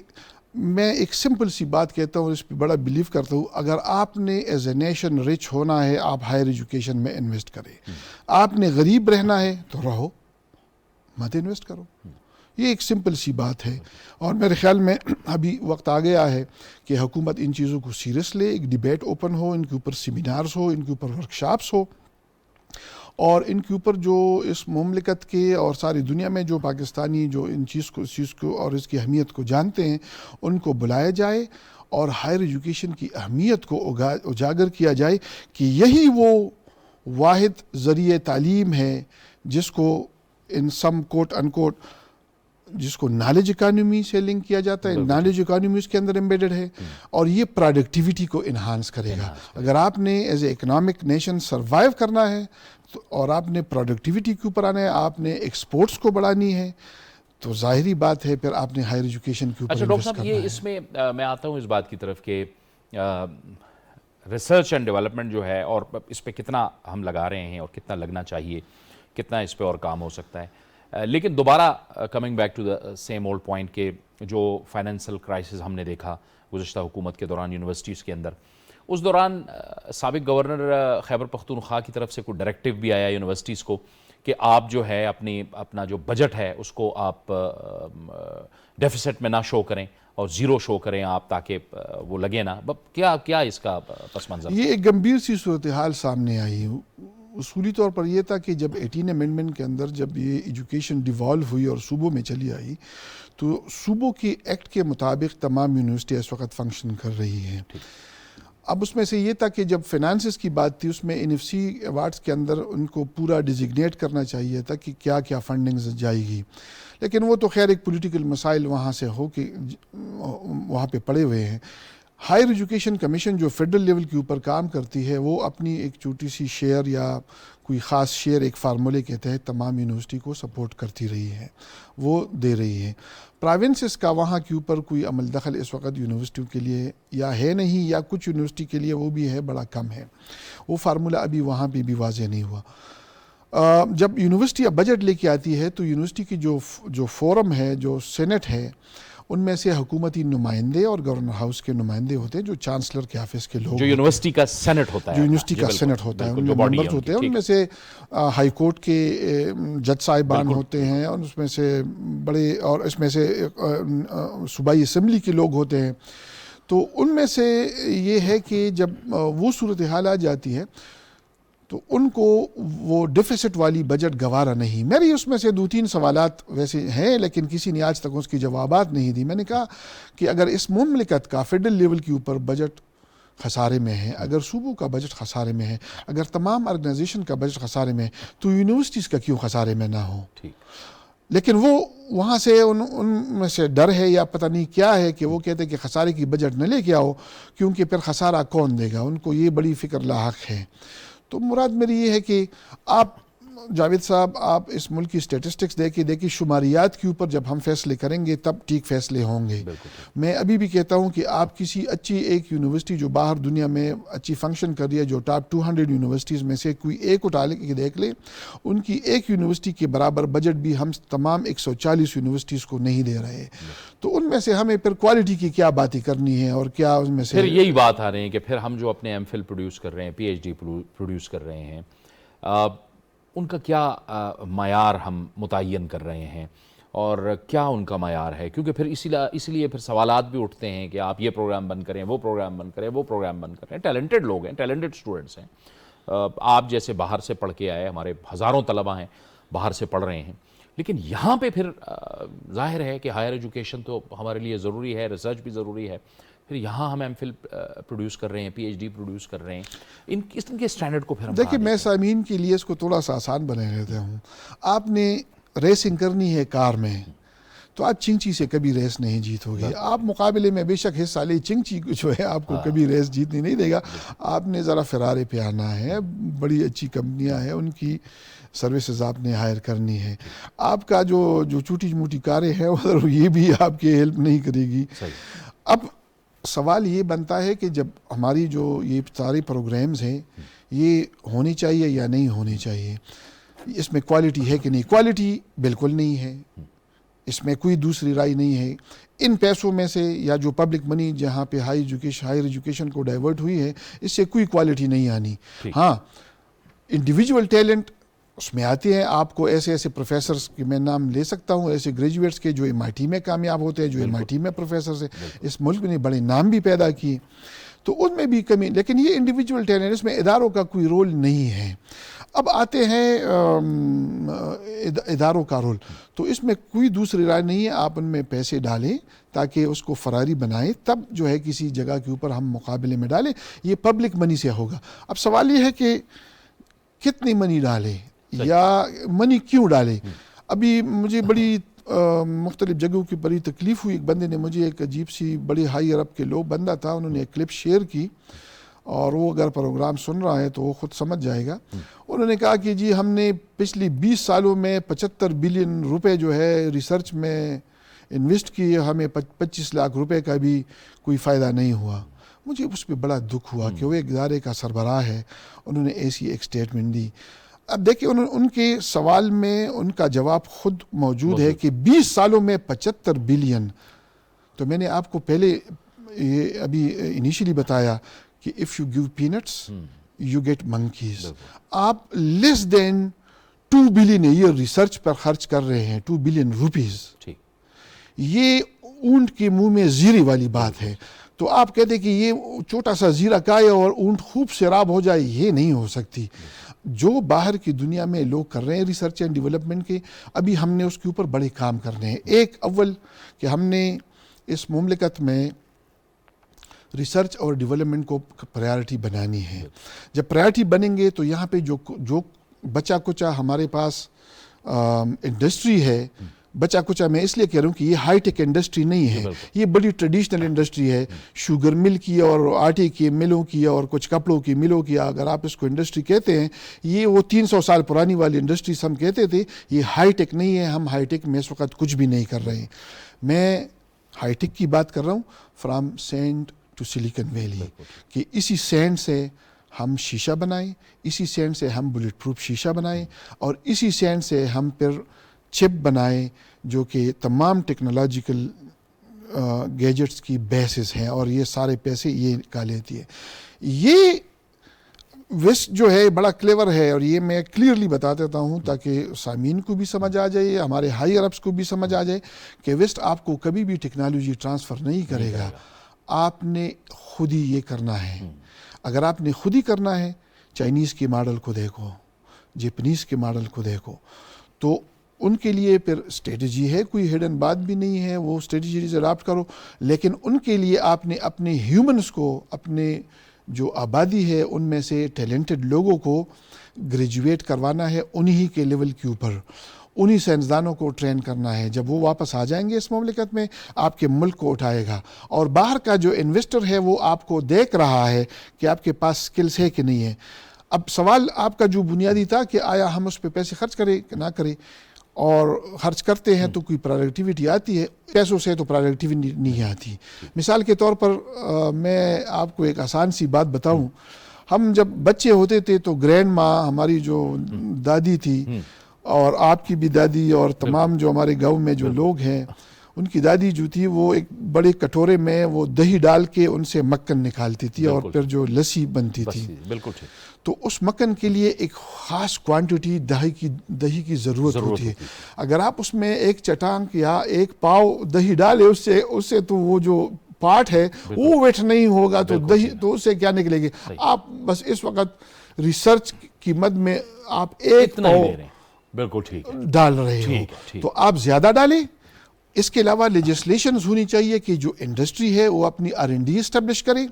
Speaker 4: میں ایک سمپل سی بات کہتا ہوں, اس پہ بڑا بلیو کرتا ہوں. اگر آپ نے ایز اے نیشن رچ ہونا ہے, آپ ہائر ایجوکیشن میں انویسٹ کریں. آپ نے غریب رہنا ہے تو رہو, مت انویسٹ کرو. یہ ایک سمپل سی بات ہے. اور میرے خیال میں ابھی وقت آ گیا ہے کہ حکومت ان چیزوں کو سیریس لے, ایک ڈیبیٹ اوپن ہو, ان کے اوپر سیمینارز ہو, ان کے اوپر ورکشاپس ہو, اور ان کے اوپر جو اس مملکت کے اور ساری دنیا میں جو پاکستانی جو ان چیز کو اور اس کی اہمیت کو جانتے ہیں, ان کو بلایا جائے اور ہائر ایجوکیشن کی اہمیت کو اجاگر کیا جائے کہ یہی وہ واحد ذریعہ تعلیم ہے جس کو ان سم کوٹ ان کوٹ جس کو نالج اکانومی سے لنک کیا جاتا ہے، نالج اکانومی اس کے اندر ایمبیڈڈ ہے، اور یہ پروڈکٹیوٹی کو انہانس کرے گا. اگر آپ نے as a economic nation survive کرنا ہے اور آپ نے پروڈکٹیوٹی کے اوپر آنا ہے، آپ نے ایکسپورٹس کو بڑھانی ہے، تو ظاہری بات ہے پھر آپ نے ہائر ایجوکیشن کے اوپر
Speaker 1: اچھا ڈاکٹر صاحب، یہ اس میں میں آتا ہوں اس بات کی طرف کہ ریسرچ اینڈ ڈیولپمنٹ جو ہے، اور اس پہ کتنا ہم لگا رہے ہیں اور کتنا لگنا چاہیے، کتنا اس پہ اور کام ہو سکتا ہے، لیکن دوبارہ coming back to the same old point کہ جو فائنینشیل کرائسس ہم نے دیکھا گزشتہ حکومت کے دوران یونیورسٹیز کے اندر، اس دوران سابق گورنر خیبر پختونخوا کی طرف سے کوئی ڈائریکٹیو بھی آیا یونیورسٹیز کو کہ آپ جو ہے اپنا جو بجٹ ہے اس کو آپ ڈیفیسٹ میں نہ شو کریں اور زیرو شو کریں آپ، تاکہ وہ لگے نا. کیا اس کا پس منظر؟
Speaker 4: یہ ایک گمبھیر سی صورتحال سامنے آئی. اصولی طور پر یہ تھا کہ جب 18 امینڈمنٹ کے اندر جب یہ ایجوکیشن ڈیوالو ہوئی اور صوبوں میں چلی آئی، تو صوبوں کے ایکٹ کے مطابق تمام یونیورسٹی اس وقت فنکشن کر رہی ہیں. اب اس میں سے یہ تھا کہ جب فائنانسز کی بات تھی، اس میں NFC ایوارڈز کے اندر ان کو پورا ڈیزگنیٹ کرنا چاہیے تھا کہ کیا کیا فنڈنگز جائے گی، لیکن وہ تو خیر ایک پولیٹیکل مسائل وہاں سے ہو کے وہاں پہ پڑے ہوئے ہیں. ہائر ایجوکیشن کمیشن جو فیڈرل لیول کے اوپر کام کرتی ہے، وہ اپنی ایک چھوٹی سی شیئر یا کوئی خاص شیئر ایک فارمولے کے تحت تمام یونیورسٹی کو سپورٹ کرتی رہی ہے، وہ دے رہی ہے. پروونسز کا وہاں کے اوپر کوئی عمل دخل اس وقت یونیورسٹیوں کے لیے یا ہے نہیں، یا کچھ یونیورسٹی کے لیے وہ بھی ہے بڑا کم ہے. وہ فارمولہ ابھی وہاں پہ بھی واضح نہیں ہوا. جب یونیورسٹی اب بجٹ لے کے آتی ہے تو یونیورسٹی کی جو فورم ہے، جو سینٹ ہے، ان میں سے حکومتی نمائندے اور گورنر ہاؤس کے نمائندے ہوتے ہیں، جو چانسلر کے آفس کے لوگ،
Speaker 1: جو یونیورسٹی کا سینٹ ہوتا ہے،
Speaker 4: جو یونیورسٹی کا سینٹ ہوتا ہے، ان میں ممبرز ہوتے ہیں. ان میں سے ہائی کورٹ کے جج صاحبان ہوتے ہیں، اور اس میں سے بڑے، اور اس میں سے صوبائی اسمبلی کے لوگ ہوتے ہیں. تو ان میں سے یہ ہے کہ جب وہ صورتحال آ جاتی ہے تو ان کو وہ ڈیفیسٹ والی بجٹ گوارا نہیں. میری اس میں سے 2-3 سوالات ویسے ہیں، لیکن کسی نے آج تک اس کی جوابات نہیں دی. میں نے کہا کہ اگر اس مملکت کا فیڈرل لیول کے اوپر بجٹ خسارے میں ہے، اگر صوبوں کا بجٹ خسارے میں ہے، اگر تمام آرگنائزیشن کا بجٹ خسارے میں ہے، تو یونیورسٹیز کا کیوں خسارے میں نہ ہو؟ لیکن وہ وہاں سے ان میں سے ڈر ہے یا پتہ نہیں کیا ہے کہ وہ کہتے ہیں کہ خسارے کی بجٹ نہ لے کے آؤ، کیونکہ پھر خسارہ کون دے گا. ان کو یہ بڑی فکر لاحق ہے. تو مراد میری یہ ہے کہ آپ جاوید صاحب، آپ اس ملک کی اسٹیٹسٹکس دیکھیں شماریات کے اوپر جب ہم فیصلے کریں گے تب ٹھیک فیصلے ہوں گے. میں ابھی بھی کہتا ہوں کہ آپ کسی اچھی ایک یونیورسٹی جو باہر دنیا میں اچھی فنکشن کر رہی ہے، جو ٹاپ 200 یونیورسٹیز میں سے کوئی ایک اٹھا کے دیکھ لیں، ان کی ایک یونیورسٹی کے برابر بجٹ بھی ہم تمام 140 یونیورسٹیز کو نہیں دے رہے. تو ان میں سے ہمیں پھر کوالٹی کی کیا باتیں کرنی ہے، اور کیا ان میں سے
Speaker 1: پھر یہی بات آ رہی ہے کہ پھر ہم جو اپنے ایم فل پروڈیوس کر رہے ہیں، پی ایچ ڈی پروڈیوس کر رہے ہیں، ان کا کیا معیار ہم متعین کر رہے ہیں، اور کیا ان کا معیار ہے؟ کیونکہ پھر اسی لیے پھر سوالات بھی اٹھتے ہیں کہ آپ یہ پروگرام بند کریں، وہ پروگرام بند کریں، وہ پروگرام بند کریں. ٹیلنٹڈ لوگ ہیں، ٹیلنٹڈ اسٹوڈنٹس ہیں. آپ جیسے باہر سے پڑھ کے آئے، ہمارے ہزاروں طلبہ ہیں باہر سے پڑھ رہے ہیں، لیکن یہاں پہ پھر ظاہر ہے کہ ہائر ایجوکیشن تو ہمارے لیے ضروری ہے، ریسرچ بھی ضروری ہے. پھر یہاں ہم ایم فل پروڈیوس کر رہے ہیں، پی ایچ ڈی پروڈیوس کر رہے ہیں. ان کے اسٹینڈرڈ کو پھر ہم
Speaker 4: دیکھیں، میں سامعین کے لیے اس کو تھوڑا سا آسان بنا لیتا ہوں. آپ نے ریسنگ کرنی ہے کار میں، تو آپ چنچی سے کبھی ریس نہیں جیتو گے. آپ مقابلے میں بے شک حصہ لے، چنچی جو ہے آپ کو کبھی ریس جیتنی نہیں دے گا. آپ نے ذرا فرارے پہ آنا ہے. بڑی اچھی کمپنیاں ہیں، ان کی سروسز آپ نے ہائر کرنی ہے. آپ کا جو چھوٹی موٹی کاریں ہیں، یہ بھی آپ کی ہیلپ نہیں کرے گی. اب سوال یہ بنتا ہے کہ جب ہماری جو یہ سارے پروگرامز ہیں، یہ ہونی چاہیے یا نہیں ہونی چاہیے، اس میں کوالٹی ہے کہ نہیں؟ کوالٹی بالکل نہیں ہے، اس میں کوئی دوسری رائے نہیں ہے. ان پیسوں میں سے یا جو پبلک منی جہاں پہ ہائر ایجوکیشن کو ڈائیورٹ ہوئی ہے، اس سے کوئی کوالٹی نہیں آنی. ہاں، انڈیویجول ٹیلنٹ اس میں آتے ہیں. آپ کو ایسے پروفیسرز کے میں نام لے سکتا ہوں، ایسے گریجویٹس کے جو MIT میں کامیاب ہوتے ہیں، جو MIT میں پروفیسرز ہیں. اس ملک نے بڑے نام بھی پیدا کیے، تو ان میں بھی کمی. لیکن یہ انڈیویجول ٹیلنٹ، اس میں اداروں کا کوئی رول نہیں ہے. اب آتے ہیں اداروں کا رول، تو اس میں کوئی دوسری رائے نہیں ہے. آپ ان میں پیسے ڈالیں تاکہ اس کو فراری بنائیں، تب جو ہے کسی جگہ کے اوپر ہم مقابلے میں ڈالیں. یہ پبلک منی سے ہوگا. اب سوال یہ ہے کہ کتنی منی ڈالیں یا منی کیوں ڈالیں. ابھی مجھے بڑی مختلف جگہوں کی بڑی تکلیف ہوئی. ایک بندے نے مجھے ایک عجیب سی بڑی ہائی عرب کے لوگ بندہ تھا, انہوں نے ایک کلپ شیئر کی, اور وہ اگر پروگرام سن رہا ہے تو وہ خود سمجھ جائے گا. انہوں نے کہا کہ جی ہم نے پچھلی 20 سالوں میں 75 بلین روپے جو ہے ریسرچ میں انویسٹ کیے, ہمیں 25 لاکھ روپے کا بھی کوئی فائدہ نہیں ہوا. مجھے اس پہ بڑا دکھ ہوا کہ وہ ایک ادارے کا سربراہ ہے, انہوں نے ایسی ایک سٹیٹمنٹ دی. اب دیکھیں ان کے سوال میں ان کا جواب خود موجود ہے کہ 20 سالوں میں 75 بلین. تو میں نے آپ کو پہلے یہ ابھی انیشلی بتایا کہ if you give peanuts you get monkeys. آپ لیس دین 2 بلین ایئر ریسرچ پر خرچ کر رہے ہیں, 2 بلین روپیز. یہ اونٹ کے منہ میں زیرے والی بات ہے. تو آپ کہتے کہ یہ چھوٹا سا زیرہ کھائے اور اونٹ خوب سیراب ہو جائے, یہ نہیں ہو سکتی. جو باہر کی دنیا میں لوگ کر رہے ہیں ریسرچ اینڈ ڈیولپمنٹ کے, ابھی ہم نے اس کے اوپر بڑے کام کرنے ہیں. ایک اول کہ ہم نے اس مملکت میں ریسرچ اور ڈیولپمنٹ کو پرائیورٹی بنانی ہے. جب پرائیورٹی بنیں گے تو یہاں پہ جو بچا کچا ہمارے پاس انڈسٹری ہے, بچا کچا میں اس لیے کہہ رہا ہوں کہ یہ ہائی ٹیک انڈسٹری نہیں ہے, یہ بڑی ٹریڈیشنل انڈسٹری ہے. شوگر مل کی اور آٹے کی ملوں کی اور کچھ کپڑوں کی ملوں کی, اگر آپ اس کو انڈسٹری کہتے ہیں, یہ وہ 300 سال پرانی والی انڈسٹریز ہم کہتے تھے. یہ ہائی ٹیک نہیں ہے, ہم ہائی ٹیک میں اس وقت کچھ بھی نہیں کر رہے ہیں. میں ہائی ٹیک کی بات کر رہا ہوں from sand to Silicon Valley, کہ اسی سینڈ سے ہم شیشہ بنائیں, اسی سینڈ سے ہم بلٹ پروف شیشہ بنائیں, اور اسی سینڈ سے ہم پھر چپ بنائیں جو کہ تمام ٹیکنالوجیکل گیجٹس کی بیسز ہیں, اور یہ سارے پیسے یہ کا لیتی ہے. یہ ویسٹ جو ہے بڑا کلیور ہے, اور یہ میں کلیئرلی بتا دیتا ہوں تاکہ سامعین کو بھی سمجھ آ جائے, ہمارے ہائی عربس کو بھی سمجھ آ جائے کہ ویسٹ آپ کو کبھی بھی ٹیکنالوجی ٹرانسفر نہیں کرے گا. آپ نے خود ہی یہ کرنا ہے. اگر آپ نے خود ہی کرنا ہے, چائنیز کے ماڈل کو دیکھو, جیپنیز کے ماڈل کو دیکھو, تو ان کے لیے پھر اسٹریٹجی ہے, کوئی ہڈن بات بھی نہیں ہے, وہ اسٹریٹجیز اڈاپٹ کرو. لیکن ان کے لیے آپ نے اپنے ہیومنس کو, اپنے جو آبادی ہے ان میں سے ٹیلنٹڈ لوگوں کو گریجویٹ کروانا ہے انہی کے لیول کے اوپر, انہی سائنسدانوں کو ٹرین کرنا ہے. جب وہ واپس آ جائیں گے اس مملکت میں, آپ کے ملک کو اٹھائے گا. اور باہر کا جو انویسٹر ہے وہ آپ کو دیکھ رہا ہے کہ آپ کے پاس سکلز ہے کہ نہیں ہے. اب سوال آپ کا جو بنیادی تھا کہ آیا ہم اس پہ پیسے خرچ کریں کہ نہ کریں, اور خرچ کرتے ہیں تو کوئی پروڈکٹیوٹی آتی ہے, پیسوں سے تو پروڈکٹیوٹی نہیں آتی. مثال کے طور پر میں آپ کو ایک آسان سی بات بتاؤں. ہم جب بچے ہوتے تھے تو گرینڈ ماں ہماری جو دادی تھی, اور آپ کی بھی دادی, اور تمام جو ہمارے گاؤں میں جو لوگ ہیں ان کی دادی جو تھی وہ ایک بڑے کٹورے میں وہ دہی ڈال کے ان سے مکھن نکالتی تھی, اور پھر جو لسی بنتی تھی. بالکل. تو اس مکھن کے لیے ایک خاص کوانٹٹی دہی کی ضرورت ہوتی ہے. اگر آپ اس میں ایک چٹانک یا ایک پاؤ دہی ڈالے اس سے تو وہ جو پارٹ ہے وہ ویٹ نہیں ہوگا, تو دہی تو اس سے کیا نکلے گی. آپ بس اس وقت ریسرچ کی مد میں آپ ایک پاؤ
Speaker 1: بالکل ٹھیک
Speaker 4: ڈال رہے ہو, تو آپ زیادہ ڈالیں. اس کے علاوہ لیجسلیشنز ہونی چاہیے کہ جو انڈسٹری ہے وہ اپنی R&D اسٹیبلش کرے,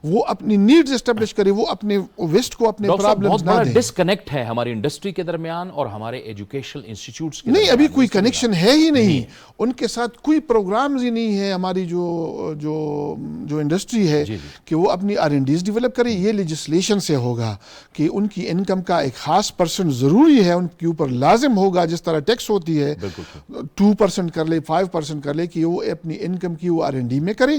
Speaker 4: وہ اپنی نیڈز اسٹیبلش کرے, وہ اپنے ویسٹ کو اپنے پرابلمز نہ دے.
Speaker 1: ڈسکنیکٹ ہے ہماری انڈسٹری کے درمیان اور ہمارے ایجوکیشنل انسٹیٹیوٹس کے
Speaker 4: نہیں, ابھی کوئی کنیکشن ہے ہی نہیں. ان کے ساتھ کوئی پروگرامز ہی نہیں ہے ہماری جو انڈسٹری ہے کہ وہ اپنی R&Ds ڈیولپ کرے. یہ لیجسلیشن سے ہوگا کہ ان کی انکم کا ایک خاص پرسنٹ ضروری ہے, ان کے اوپر لازم ہوگا, جس طرح ٹیکس ہوتی ہے 2% کر لے 5% کر لے, کہ وہ اپنی انکم کی وہ R&D میں کرے.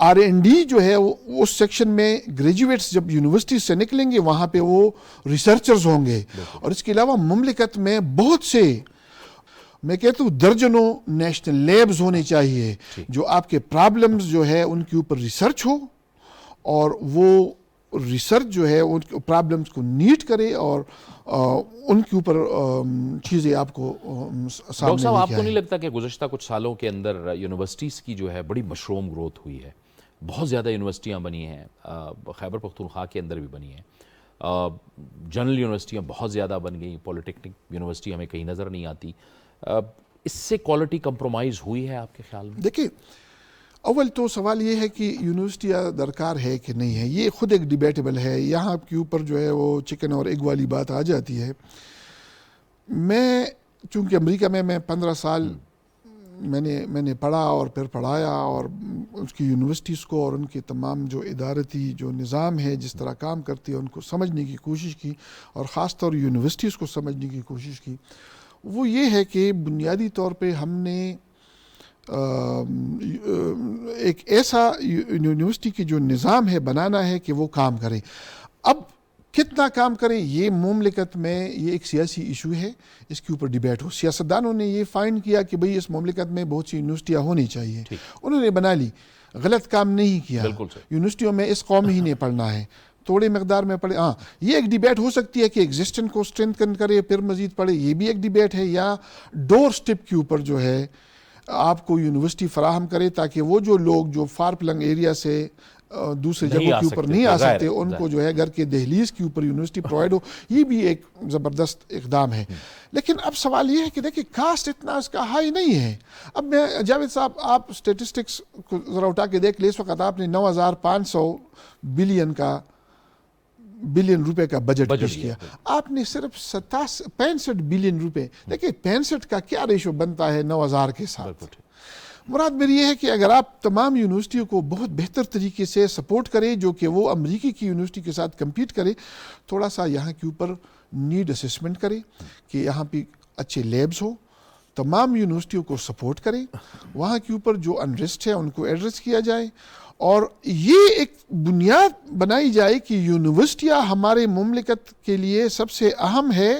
Speaker 4: R&D جو ہے اس سیکشن میں گریجویٹس جب یونیورسٹی سے نکلیں گے وہاں پہ وہ ریسرچرز ہوں گے. اور اس کے علاوہ مملکت میں بہت سے, میں کہتا ہوں درجنوں نیشنل لیبز ہونے چاہیے جو آپ کے پرابلمز جو ہے ان کے اوپر ریسرچ ہو, اور وہ ریسرچ جو ہے ان پرابلمز کو نیٹ کرے, اور ان کے اوپر چیزیں آپ کو سامنے.
Speaker 1: ڈاکٹر صاحب, آپ کو نہیں لگتا کہ گزشتہ کچھ سالوں کے اندر یونیورسٹیز کی جو ہے بڑی مشروم گروتھ ہوئی ہے؟ بہت زیادہ یونیورسٹیاں بنی ہیں, خیبر پختونخوا کے اندر بھی بنی ہیں, جنرل یونیورسٹیاں بہت زیادہ بن گئیں, پولیٹیکنک یونیورسٹی ہمیں کہیں نظر نہیں آتی. اس سے کوالٹی کمپرومائز ہوئی ہے آپ کے خیال میں؟
Speaker 4: دیکھیں, اول تو سوال یہ ہے کہ یونیورسٹیاں درکار ہے کہ نہیں ہے, یہ خود ایک ڈیبیٹیبل ہے. یہاں کے اوپر جو ہے وہ چکن اور ایگ والی بات آ جاتی ہے. میں چونکہ امریکہ میں 15 سال میں نے پڑھا اور پھر پڑھایا، اور اس کی یونیورسٹیز کو اور ان کے تمام جو ادارتی جو نظام ہے، جس طرح کام کرتی ہے، ان کو سمجھنے کی کوشش کی، اور خاص طور یونیورسٹیز کو سمجھنے کی کوشش کی. وہ یہ ہے کہ بنیادی طور پہ ہم نے ایک ایسا یونیورسٹی کی جو نظام ہے بنانا ہے کہ وہ کام کرے. اب کتنا کام کریں یہ مملکت میں یہ ایک سیاسی ایشو ہے، اس کے اوپر ڈیبیٹ ہو. سیاستدانوں نے یہ فائنڈ کیا کہ بھئی اس مملکت میں بہت سی یونیورسٹیاں ہونی چاہیے، انہوں نے بنا لی. غلط کام نہیں کیا. یونیورسٹیوں میں اس قوم ہی نے پڑھنا ہے، تھوڑے مقدار میں پڑھے. ہاں یہ ایک ڈیبیٹ ہو سکتی ہے کہ ایگزسٹنٹ کو اسٹرینتھن کرے پھر مزید پڑھے، یہ بھی ایک ڈیبیٹ ہے. یا ڈور سٹیپ کے اوپر جو ہے آپ کو یونیورسٹی فراہم کرے تاکہ وہ جو لوگ جو فار فلنگ ایریا سے دوسرے جگہوں کے اوپر نہیں آ سکتے ان کو جو ہے گھر کے دہلیز کے اوپر یونیورسٹی پرووائڈ ہو. یہ بھی ایک زبردست اقدام ہے. لیکن اب سوال یہ ہے کہ دیکھیں کاسٹ اتنا اس کا ہائی نہیں ہے. اب میں جاوید صاحب آپ اسٹیٹسٹکس کو ذرا اٹھا کے دیکھ لیں. اس وقت آپ نے 9,500 بلین روپے کا بجٹ پیش کیا. آپ نے صرف 65 بلین روپے، دیکھیں 65 کا کیا ریشو بنتا ہے 9,000 کے ساتھ. مراد میری یہ ہے کہ اگر آپ تمام یونیورسٹیوں کو بہت بہتر طریقے سے سپورٹ کریں جو کہ وہ امریکی کی یونیورسٹی کے ساتھ کمپیٹ کرے، تھوڑا سا یہاں کے اوپر نیڈ اسسمنٹ کرے کہ یہاں پہ اچھے لیبز ہو، تمام یونیورسٹیوں کو سپورٹ کریں، وہاں کے اوپر جو انریسٹ ہے ان کو ایڈریس کیا جائے، اور یہ ایک بنیاد بنائی جائے کہ یونیورسٹیاں ہمارے مملکت کے لیے سب سے اہم ہے،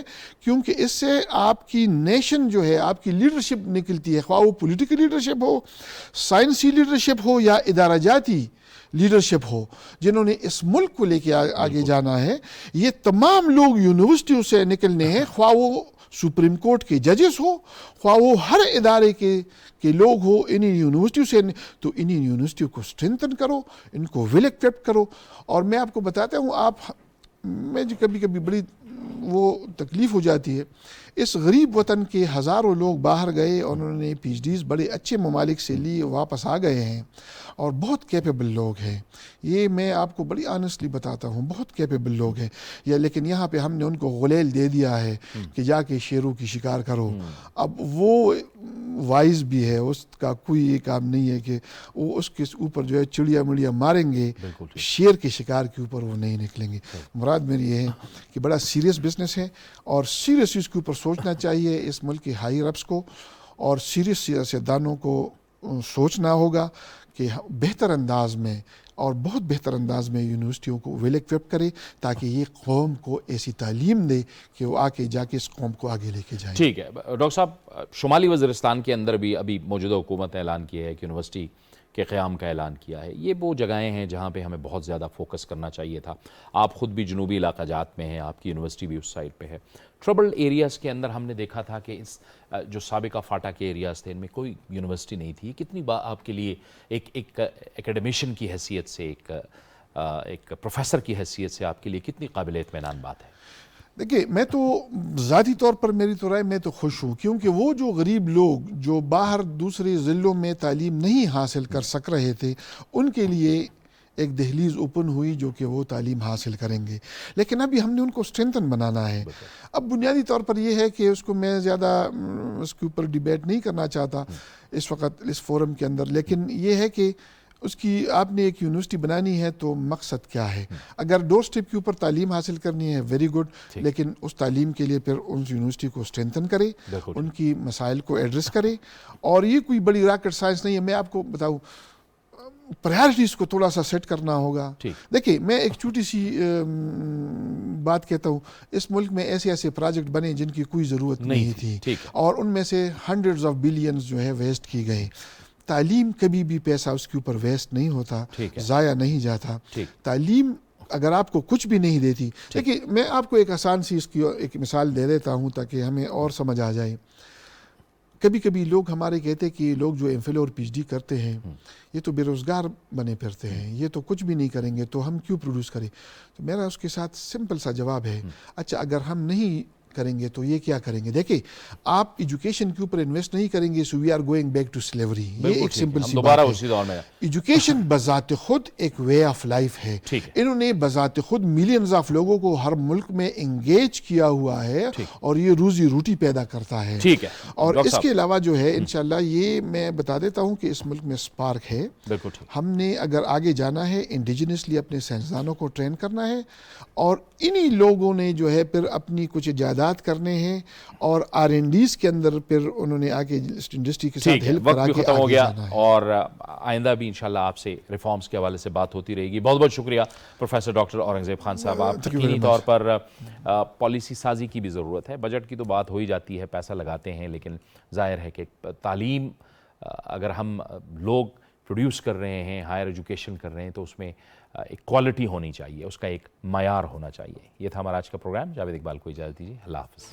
Speaker 4: کیونکہ اس سے آپ کی نیشن جو ہے آپ کی لیڈرشپ نکلتی ہے، خواہ وہ پولیٹیکل لیڈرشپ ہو، سائنسی لیڈرشپ ہو، یا ادارہ جاتی لیڈرشپ ہو، جنہوں نے اس ملک کو لے کے آگے جانا ہے. یہ تمام لوگ یونیورسٹیوں سے نکلنے ہیں، خواہ وہ سپریم کورٹ کے ججز ہو، خواہ وہ ہر ادارے کے لوگ ہو انہی یونیورسٹیوں سے. تو انہی یونیورسٹیوں کو اسٹرینتھن کرو، ان کو ویل ایکوپڈ کرو. اور میں آپ کو بتاتا ہوں، میں جو کبھی کبھی بڑی وہ تکلیف ہو جاتی ہے، اس غریب وطن کے ہزاروں لوگ باہر گئے اور انہوں نے پی ایچ ڈیز بڑے اچھے ممالک سے لی، واپس آ گئے ہیں اور بہت کیپیبل لوگ ہیں. یہ میں آپ کو بڑی آنیسٹلی بتاتا ہوں، بہت کیپیبل لوگ ہیں. لیکن یہاں پہ ہم نے ان کو غلیل دے دیا ہے کہ جا کے شیروں کی شکار کرو. اب وہ وائز بھی ہے، اس کا کوئی یہ کام نہیں ہے کہ وہ اس کے اوپر جو ہے چڑیا مڑیا ماریں گے، شیر کے شکار کے اوپر وہ نہیں نکلیں گے. مراد میری یہ ہے کہ بڑا سیریس بزنس ہے، اور سیریس اس کے اوپر سوچنا چاہیے اس ملک کے ہائی رپس کو، اور سیریس سیاستدانوں کو سوچنا ہوگا کہ بہتر انداز میں اور بہت بہتر انداز میں یونیورسٹیوں کو ویل ایکوپ کرے تاکہ یہ قوم کو ایسی تعلیم دے کہ وہ آ کے جا کے اس قوم کو آگے لے کے جائیں.
Speaker 1: ٹھیک ہے ڈاکٹر صاحب، شمالی وزیرستان کے اندر بھی ابھی موجودہ حکومت نے اعلان کیا ہے کہ یونیورسٹی کے قیام کا اعلان کیا ہے. یہ وہ جگہیں ہیں جہاں پہ ہمیں بہت زیادہ فوکس کرنا چاہیے تھا. آپ خود بھی جنوبی علاقہ جات میں ہیں، آپ کی یونیورسٹی بھی اس سائڈ پہ ہے. ٹربلڈ ایریاز کے اندر ہم نے دیکھا تھا کہ اس جو سابقہ فاٹا کے ایریاز تھے ان میں کوئی یونیورسٹی نہیں تھی. کتنی آپ کے لیے ایک اکیڈمیشین کی حیثیت سے، ایک پروفیسر کی حیثیت سے آپ کے لیے کتنی قابل اطمینان بات ہے؟
Speaker 4: دیکھیے میں تو ذاتی طور پر میری تو رائے میں تو خوش ہوں، کیونکہ وہ جو غریب لوگ جو باہر دوسرے ضلعوں میں تعلیم نہیں حاصل کر سک رہے تھے ان کے لیے ایک دہلیز اوپن ہوئی جو کہ وہ تعلیم حاصل کریں گے. لیکن ابھی ہم نے ان کو اسٹرینتھن بنانا ہے. اب بنیادی طور پر یہ ہے کہ اس کو میں زیادہ اس کے اوپر ڈیبیٹ نہیں کرنا چاہتا اس وقت اس فورم کے اندر، لیکن یہ ہے کہ اس کی آپ نے ایک یونیورسٹی بنانی ہے تو مقصد کیا ہے. اگر ڈور سٹیپ کے اوپر تعلیم حاصل کرنی ہے ویری گڈ، لیکن اس تعلیم کے لیے پھر اس یونیورسٹی کو اسٹرینتھن کرے، ان کی مسائل کو ایڈریس کرے. اور یہ کوئی بڑی راکٹ سائنس نہیں ہے. میں آپ کو بتاؤں پرائیورٹیز کو تھوڑا سا سیٹ کرنا ہوگا. دیکھیں میں ایک چھوٹی سی بات کہتا ہوں، اس ملک میں ایسے ایسے پروجیکٹ بنے جن کی کوئی ضرورت نہیں تھی، اور ان میں سے ہنڈریڈز آف بلینز جو ہے ویسٹ کی گئے. تعلیم کبھی بھی پیسہ اس کے اوپر ویسٹ نہیں ہوتا، ضائع نہیں جاتا. تعلیم اگر آپ کو کچھ بھی نہیں دیتی، دیکھیے میں آپ کو ایک آسان سی اس کی ایک مثال دے دیتا ہوں تاکہ ہمیں اور سمجھ آ جائے. کبھی کبھی لوگ ہمارے کہتے کہ لوگ جو ایم فل اور پی ایچ ڈی کرتے ہیں یہ تو بے روزگار بنے پھرتے ہیں، یہ تو کچھ بھی نہیں کریں گے تو ہم کیوں پروڈیوس کریں. تو میرا اس کے ساتھ سمپل سا جواب ہے، اچھا اگر ہم نہیں کریں گے تو یہ کیا کریں گے. دیکھیں آپ ایجوکیشن کے اوپر انویسٹ نہیں کریں گے so we are going back to slavery. یہ ایک سمپل سی
Speaker 1: دوبارہ
Speaker 4: بات
Speaker 1: اسی دور میں
Speaker 4: ہے. ایجوکیشن بذات خود ایک وے آف لائف ہے. انہوں نے بذات خود ملینز آف لوگوں کو ہر ملک میں انگیج کیا ہوا ہے اور یہ روزی روٹی پیدا کرتا ہے. اور اس کے علاوہ جو ہے انشاءاللہ یہ میں بتا دیتا ہوں کہ اس ملک میں اسپارک ہے. ہم نے اگر آگے جانا ہے انڈیجنسلی اپنے سائنسدانوں کو ٹرین کرنا ہے اور انہی لوگوں نے جو ہے پھر اپنی کچھ ایجادات کرنے ہیں اور آر این ڈیز کے اندر پھر انہوں نے آگے انڈسٹری کے ساتھ ہیلپ کرا کے
Speaker 1: ختم ہو
Speaker 4: آگے
Speaker 1: گیا
Speaker 4: جانا ہے.
Speaker 1: اور آئندہ بھی انشاءاللہ آپ سے ریفارمز کے حوالے سے بات ہوتی رہے گی. بہت بہت شکریہ پروفیسر ڈاکٹر اورنگزیب خان صاحب. آپ یقینی طور پر پالیسی سازی کی بھی ضرورت ہے. بجٹ کی تو بات ہو ہی جاتی ہے, پیسہ لگاتے ہیں, لیکن ظاہر ہے کہ تعلیم اگر ہم لوگ پروڈیوس کر رہے ہیں, ہائر ایجوکیشن کر رہے ہیں, تو اس میں ایک کوالٹی ہونی چاہیے, اس کا ایک معیار ہونا چاہیے. یہ تھا ہمارا آج کا پروگرام. جاوید اقبال کو اجازت دیجیے. اللہ حافظ.